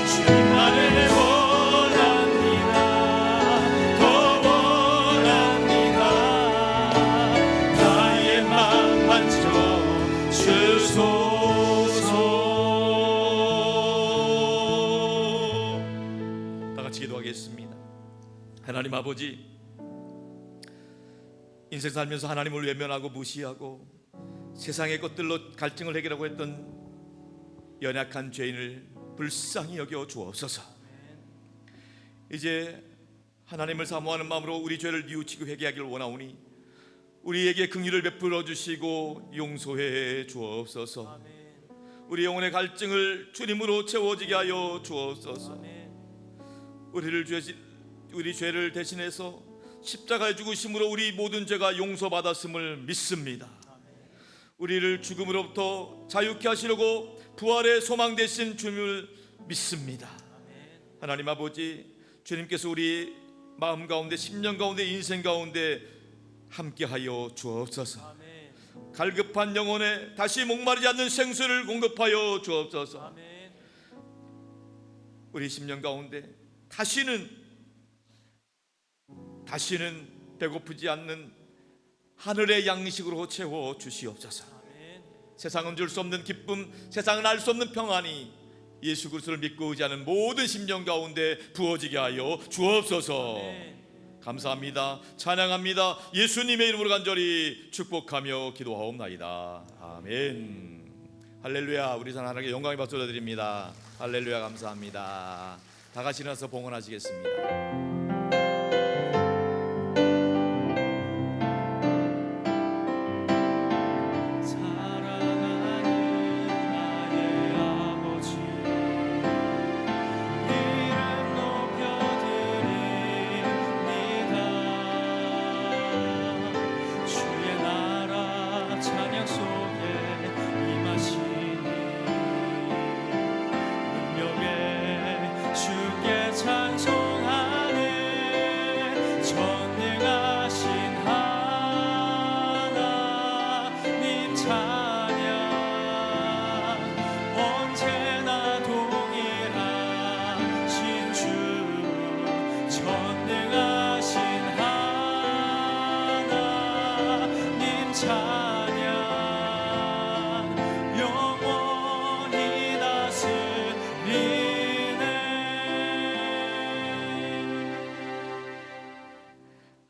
주님만을 원합니다. 더 원합니다. 나의 맘 만져 주소서. 기도하겠습니다. 하나님 아버지, 인생 살면서 하나님을 외면하고 무시하고 세상의 것들로 갈증을 해결하고 했던 연약한 죄인을 불쌍히 여겨 주옵소서. 이제 하나님을 사모하는 마음으로 우리 죄를 뉘우치고 회개하기를 원하오니 우리에게 긍휼을 베풀어 주시고 용서해 주옵소서. 우리 영혼의 갈증을 주님으로 채워지게 하여 주옵소서. 우리 죄를 대신해서 십자가에 죽으심으로 우리 모든 죄가 용서받았음을 믿습니다. 우리를 죽음으로부터 자유케 하시려고 부활의 소망 되신 주님을 믿습니다. 하나님 아버지, 주님께서 우리 마음 가운데, 심령 가운데, 인생 가운데 함께하여 주옵소서. 갈급한 영혼에 다시 목마르지 않는 생수를 공급하여 주옵소서. 우리 심령 가운데 다시는 배고프지 않는 하늘의 양식으로 채워 주시옵소서. 세상은 줄 수 없는 기쁨, 세상은 알 수 없는 평안이 예수 그리스도를 믿고 의지하는 모든 심령 가운데 부어지게 하여 주옵소서. 감사합니다. 찬양합니다. 예수님의 이름으로 간절히 축복하며 기도하옵나이다. 아멘. 할렐루야. 우리 하나님께 영광의 박수 드립니다. 할렐루야. 감사합니다. 다 같이 일어나서 봉헌하시겠습니다.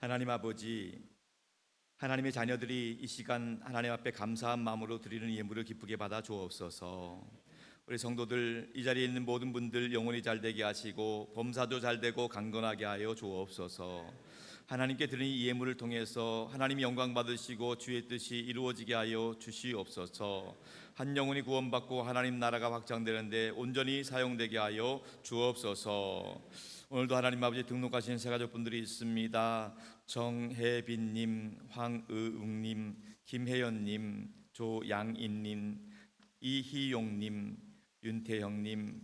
하나님 아버지, 하나님의 자녀들이 이 시간 하나님 앞에 감사한 마음으로 드리는 예물을 기쁘게 받아 주옵소서. 우리 성도들, 이 자리에 있는 모든 분들 영혼이 잘 되게 하시고 범사도 잘 되고 강건하게 하여 주옵소서. 하나님께 드리는 이 예물을 통해서 하나님이 영광 받으시고 주의 뜻이 이루어지게 하여 주시옵소서. 한 영혼이 구원받고 하나님 나라가 확장되는데 온전히 사용되게 하여 주옵소서. 오늘도 하나님 아버지 등록하신 세 가족분들이 있습니다. 정혜빈님, 황의웅님, 김혜연님, 조양인님, 이희용님, 윤태형님,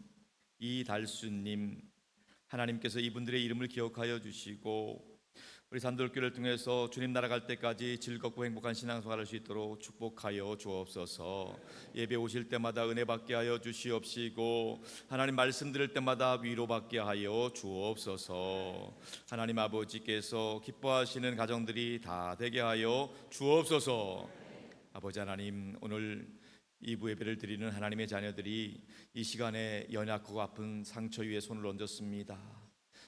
이달수님, 하나님께서 이분들의 이름을 기억하여 주시고 우리 산돌교를 통해서 주님 나라 갈 때까지 즐겁고 행복한 신앙생활 할 수 있도록 축복하여 주옵소서. 예배 오실 때마다 은혜 받게 하여 주시옵시고 하나님 말씀 들을 때마다 위로받게 하여 주옵소서. 하나님 아버지께서 기뻐하시는 가정들이 다 되게 하여 주옵소서. 아버지 하나님, 오늘 2부 예배를 드리는 하나님의 자녀들이 이 시간에 연약하고 아픈 상처 위에 손을 얹었습니다.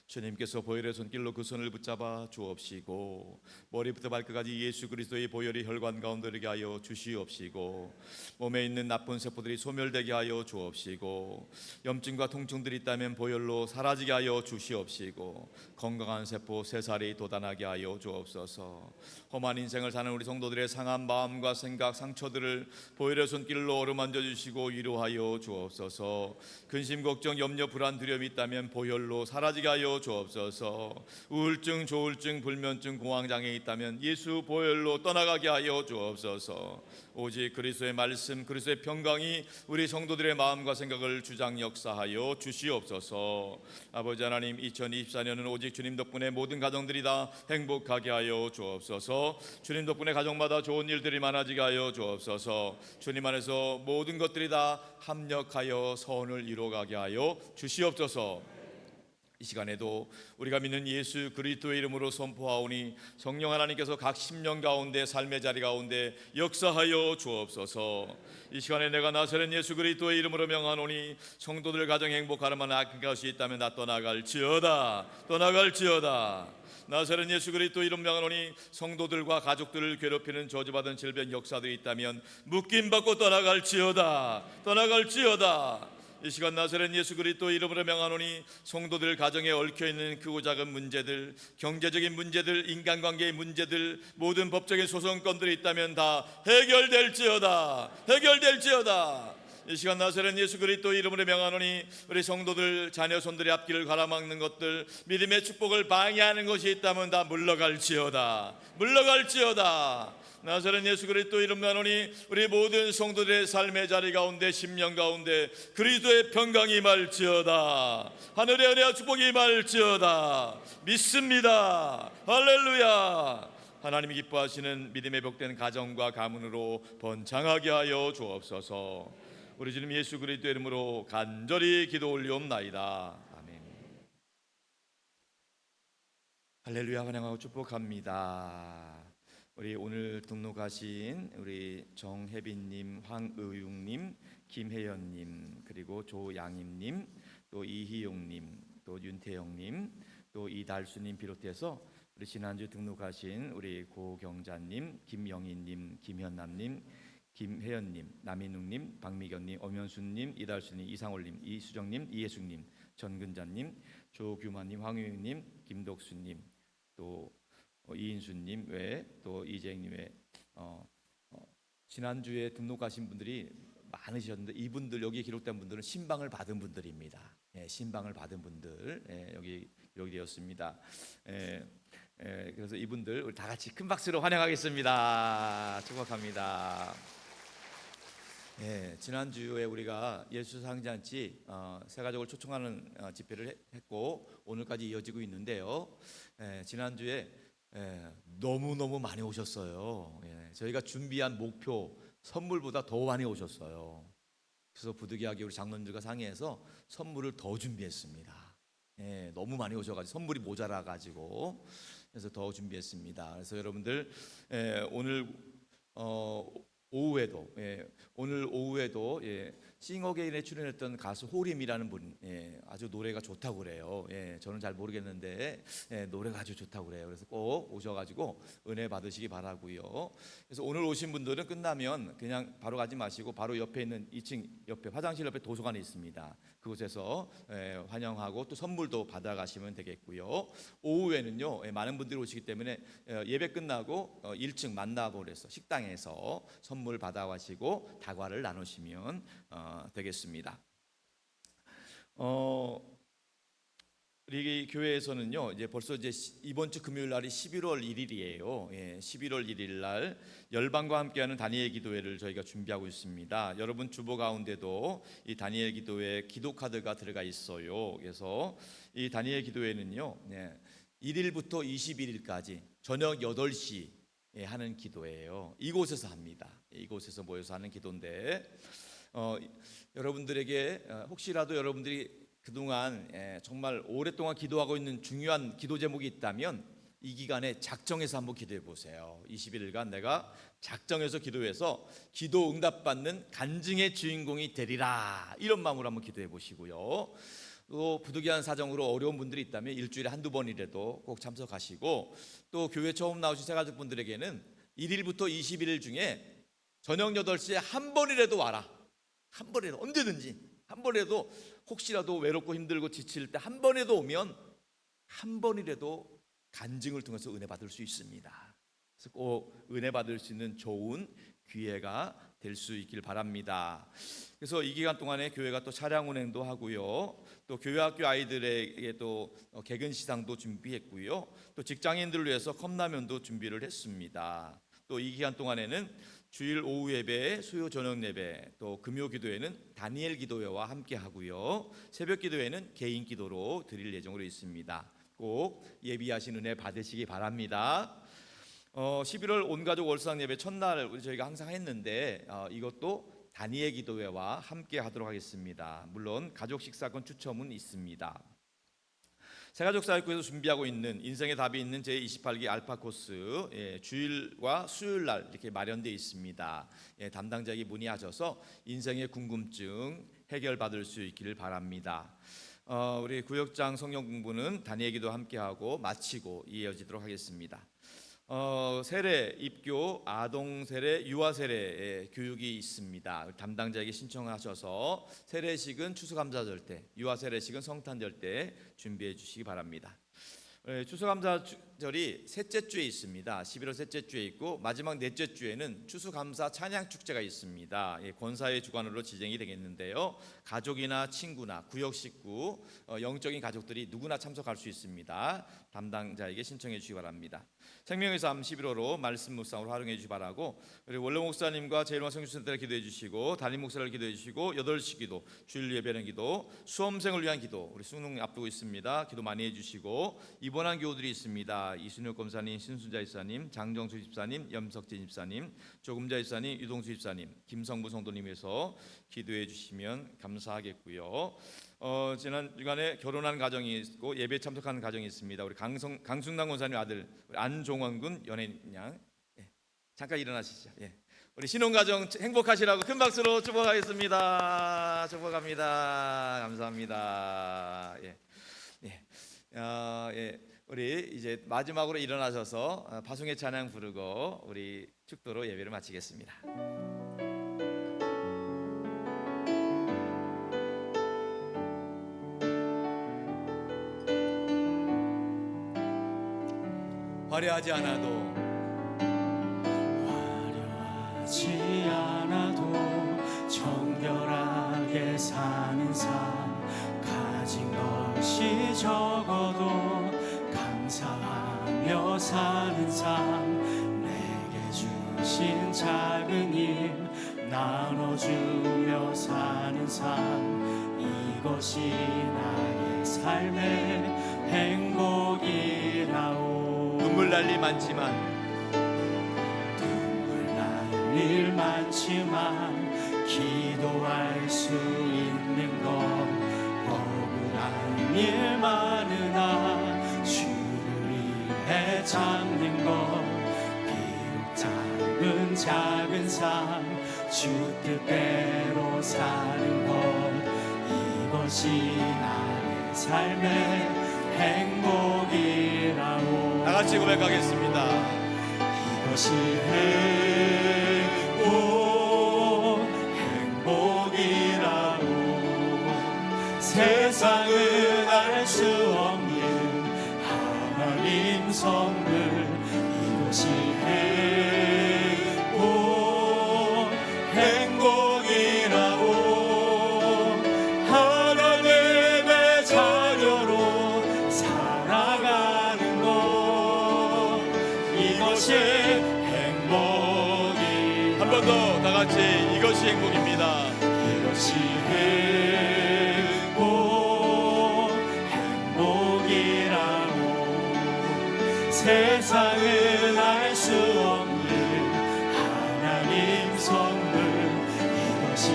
주님께서 보혈의 손길로 그 손을 붙잡아 주옵시고 머리부터 발끝까지 예수 그리스도의 보혈이 혈관 가운데 들게 하여 주시옵시고 몸에 있는 나쁜 세포들이 소멸되게 하여 주옵시고 염증과 통증들이 있다면 보혈로 사라지게 하여 주시옵시고 건강한 세포 새살이 돋아나게 하여 주옵소서. 험한 인생을 사는 우리 성도들의 상한 마음과 생각, 상처들을 보혈의 손길로 어루만져 주시고 위로하여 주옵소서. 근심, 걱정, 염려, 불안, 두려움이 있다면 보혈로 사라지게 하여 주옵소서. 우울증, 조울증, 불면증, 공황장애 있다면 예수 보혈로 떠나가게 하여 주옵소서. 오직 그리스도의 말씀, 그리스도의 평강이 우리 성도들의 마음과 생각을 주장 역사하여 주시옵소서. 아버지 하나님, 2024년은 오직 주님 덕분에 모든 가정들이 다 행복하게 하여 주옵소서. 주님 덕분에 가정마다 좋은 일들이 많아지게 하여 주옵소서. 주님 안에서 모든 것들이 다 합력하여 선을 이루어가게 하여 주시옵소서. 이 시간에도 우리가 믿는 예수 그리스도의 이름으로 선포하오니 성령 하나님께서 각 심령 가운데 삶의 자리 가운데 역사하여 주옵소서. 이 시간에 내가 나사렛 예수 그리스도의 이름으로 명하노니 성도들 가정 행복할 만한 악한 것이 있다면 다 떠나갈지어다. 나사렛 예수 그리스도 이름 명하노니 성도들과 가족들을 괴롭히는 저주받은 질병 역사들이 있다면 묶임받고 떠나갈지어다. 이 시간 나사렛 예수 그리스도 이름으로 명하노니 성도들 가정에 얽혀있는 크고 작은 문제들, 경제적인 문제들, 인간관계의 문제들, 모든 법적인 소송건들이 있다면 다 해결될지어다. 이 시간 나사렛 예수 그리스도 이름으로 명하노니 우리 성도들 자녀 손들의 앞길을 가로막는 것들, 믿음의 축복을 방해하는 것이 있다면 다 물러갈지어다. 나사렛 예수 그리스도 이름 명하노니 우리 모든 성도들의 삶의 자리 가운데 심령 가운데 그리스도의 평강이 임할지어다. 하늘의 은혜와 축복이 임할지어다. 믿습니다. 할렐루야. 하나님이 기뻐하시는 믿음의 복된 가정과 가문으로 번창하게 하여 주옵소서. 우리 주님 예수 그리스도 이름으로 간절히 기도 올리옵나이다. 아멘. 할렐루야. 환영하고 축복합니다. 우리 오늘 등록하신 우리 정혜빈님, 황의웅님, 김혜연님, 그리고 조양임님, 또 이희용님, 또 윤태영님, 또 이달수님 비롯해서 우리 지난주 등록하신 우리 고경자님, 김영희님, 김현남님, 김혜연님, 남인웅님, 박미경님, 엄현수님, 이달수님, 이상올님, 이수정님, 이예숙님, 전근자님, 조규만님, 황유익님, 김덕수님, 또 이인수님 외, 또 이재익님 외, 지난주에 등록하신 분들이 많으셨는데 이분들 여기 기록된 분들은 신방을 받은 분들입니다. 신방을 받은 분들 여기 기록이 되었습니다. 그래서 이분들 우리 다 같이 큰 박수로 환영하겠습니다. 축복합니다. 지난주에 우리가 예수 상잔치 새 가족을 초청하는 집회를 했고 오늘까지 이어지고 있는데요. 지난주에 너무너무 많이 오셨어요. 저희가 준비한 목표 선물보다 더 많이 오셨어요. 그래서 부득이하게 우리 장로님들과 상의해서 선물을 더 준비했습니다. 너무 많이 오셔가지고 선물이 모자라가지고 그래서 더 준비했습니다. 그래서 여러분들 오늘 오후에도 싱어게인에 출연했던 가수 호림이라는 분 아주 노래가 좋다고 그래요. 저는 잘 모르겠는데 노래가 아주 좋다고 그래요. 그래서 꼭 오셔가지고 은혜 받으시기 바라고요. 그래서 오늘 오신 분들은 끝나면 그냥 바로 가지 마시고 바로 옆에 있는 2층 옆에 화장실 옆에 도서관이 있습니다. 그곳에서 환영하고 또 선물도 받아가시면 되겠고요. 오후에는요 많은 분들이 오시기 때문에 예배 끝나고 1층 만나고 그래서 식당에서 선물 받아가시고 다과를 나누시면 되겠습니다. 우리 교회에서는요 이제 벌써 이제 이번 주 금요일 날이 11월 1일이에요. 11월 1일 날 열방과 함께하는 다니엘 기도회를 저희가 준비하고 있습니다. 여러분 주보 가운데도 이 다니엘 기도회 기도 카드가 들어가 있어요. 그래서 이 다니엘 기도회는요 1일부터 21일까지 저녁 8시 하는 기도예요. 이곳에서 합니다. 이곳에서 모여서 하는 기도인데 여러분들에게 혹시라도 여러분들이 그동안 정말 오랫동안 기도하고 있는 중요한 기도 제목이 있다면 이 기간에 작정해서 한번 기도해 보세요. 21일간 내가 작정해서 기도해서 기도 응답받는 간증의 주인공이 되리라 이런 마음으로 한번 기도해 보시고요. 또 부득이한 사정으로 어려운 분들이 있다면 일주일에 한두 번이라도 꼭 참석하시고 또 교회 처음 나오신 새가족분들에게는 1일부터 21일 중에 저녁 8시에 한 번이라도 와라. 한 번이라도 언제든지 한 번이라도 혹시라도 외롭고 힘들고 지칠 때 한 번이라도 오면 한 번이라도 간증을 통해서 은혜 받을 수 있습니다. 그래서 꼭 은혜 받을 수 있는 좋은 기회가 될 수 있길 바랍니다. 그래서 이 기간 동안에 교회가 또 차량 운행도 하고요. 또 교회 학교 아이들에게 또 개근 시상도 준비했고요. 또 직장인들을 위해서 컵라면도 준비를 했습니다. 또 이 기간 동안에는 주일 오후 예배, 수요 저녁 예배, 또 금요 기도회는 다니엘 기도회와 함께 하고요. 새벽 기도회는 개인 기도로 드릴 예정으로 있습니다. 꼭 예비하신 은혜 받으시기 바랍니다. 11월 온가족 월상 예배 첫날 저희가 항상 했는데 이것도 다니엘 기도회와 함께 하도록 하겠습니다. 물론 가족 식사권 추첨은 있습니다. 새가족사역부에서 준비하고 있는 인생의 답이 있는 제28기 알파 코스, 주일과 수요일 날 이렇게 마련되어 있습니다. 담당자에게 문의하셔서 인생의 궁금증 해결받을 수 있기를 바랍니다. 우리 구역장 성경 공부는 단예기도 함께하고 마치고 이어지도록 하겠습니다. 세례, 입교, 아동 세례, 유아 세례 교육이 있습니다. 담당자에게 신청하셔서 세례식은 추수감사절 때, 유아 세례식은 성탄절 때 준비해 주시기 바랍니다. 추수감사절이 셋째 주에 있습니다. 11월 셋째 주에 있고 마지막 넷째 주에는 추수감사 찬양 축제가 있습니다. 권사의 주관으로 진행이 되겠는데요. 가족이나 친구나 구역 식구, 영적인 가족들이 누구나 참석할 수 있습니다. 담당자에게 신청해 주시기 바랍니다. 생명의 삶 11호로 말씀 묵상으로 활용해 주시기 바라고, 그리고 원로 목사님과 제일왕 성교센터를 기도해 주시고 담임 목사를 기도해 주시고 8시 기도, 주일 예배는 기도, 수험생을 위한 기도, 우리 수능 앞두고 있습니다. 기도 많이 해 주시고 입원한 교우들이 있습니다. 이순혁 검사님, 신순자 집사님, 장정수 집사님, 염석진 집사님, 조금자 집사님, 유동수 집사님, 김성부 성도님에서 기도해 주시면 감사하겠고요. 지난 주간에 결혼한 가정이 있고 예배 참석하는 가정이 있습니다. 우리 강순남 권사님 아들 우리 안종원 군 연예인양, 잠깐 일어나시죠. 우리 신혼가정 행복하시라고 큰 박수로 축복하겠습니다. 축복합니다. 감사합니다. 우리 이제 마지막으로 일어나셔서 파송의 찬양 부르고 우리 축도로 예배를 마치겠습니다. 화려하지 않아도 정결하게 사는 삶, 가진 것이 적어도 감사하며 사는 삶, 내게 주신 작은 힘 나눠주며 사는 삶, 이것이 나의 삶의 행복이라오. 눈물 날 일 많지만 일 많지만 기도할 수 있는 건 억울한 일 많으나 주를 위해 잡는 건 비록 작은 삶 주 뜻대로 사는 것, 이것이 나의 삶의 행복이라고. 다 같이 고백하겠습니다. 이것이 행복이라고. 세상은 알 수 없는 하나님 선물, 이것이 행복이라고. 하나님의 자녀로 살아가는 것, 이것이 행복이. 한 번 더 다 같이 이것이 행복입니다. 이것이 행복이라고. 세상은 알 수 없는 하나님 선물, 이것이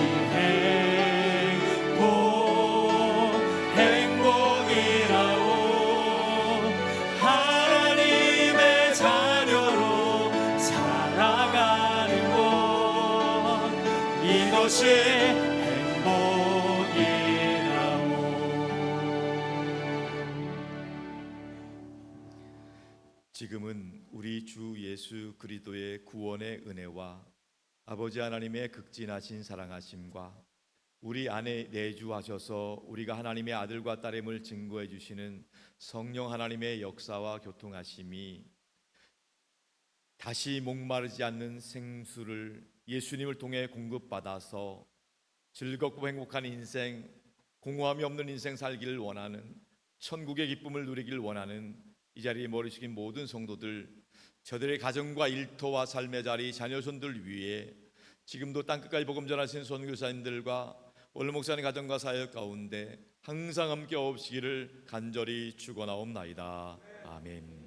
행복이라고. 하나님의 자녀로 살아가는 것, 이것이 행복이라고. 지금은 우리 주 예수 그리스도의 구원의 은혜와 아버지 하나님의 극진하신 사랑하심과 우리 안에 내주하셔서 우리가 하나님의 아들과 딸임을 증거해 주시는 성령 하나님의 역사와 교통하심이 다시 목마르지 않는 생수를 예수님을 통해 공급받아서 즐겁고 행복한 인생, 공허함이 없는 인생 살기를 원하는, 천국의 기쁨을 누리기를 원하는 이 자리에 머리 숙인 모든 성도들, 저들의 가정과 일터와 삶의 자리, 자녀손들 위해 지금도 땅끝까지 복음 전하신 선교사님들과 원로 목사님 가정과 사역 가운데 항상 함께 없으시기를 간절히 축원하옵나이다. 아멘.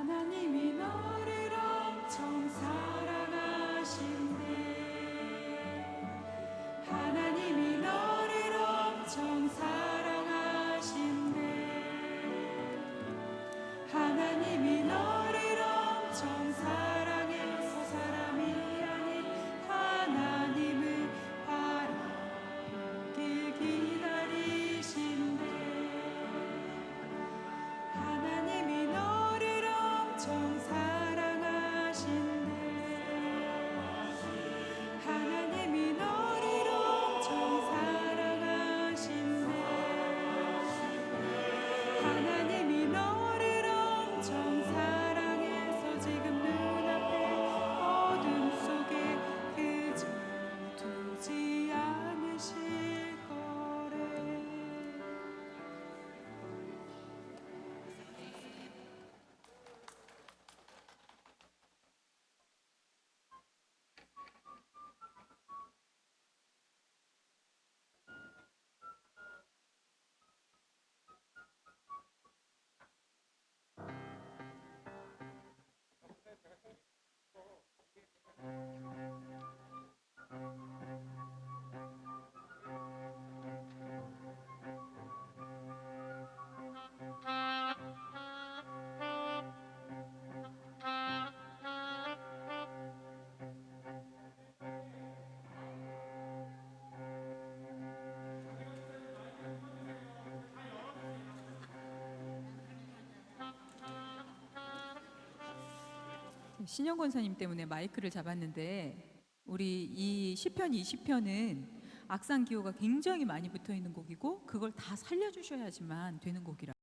하나님이 너를 엄청 사랑하신대. 하나님이 너를 엄청 사랑하신대. 하나님이 너를 엄청 사랑해서 사람이 아닌 하나님을 바라보길 기다리신대. 하나님이 너를 엄청 사랑하신대. 하나님이 너를 엄청 사랑하신대. 하나님이 너를 엄청 사랑해서 지금 눈앞에 어둠 속에 그저 두지 않으실 거래. 신영 권사님 때문에 마이크를 잡았는데 우리 이 시편 20편은 악상 기호가 굉장히 많이 붙어 있는 곡이고 그걸 다 살려주셔야지만 되는 곡이라.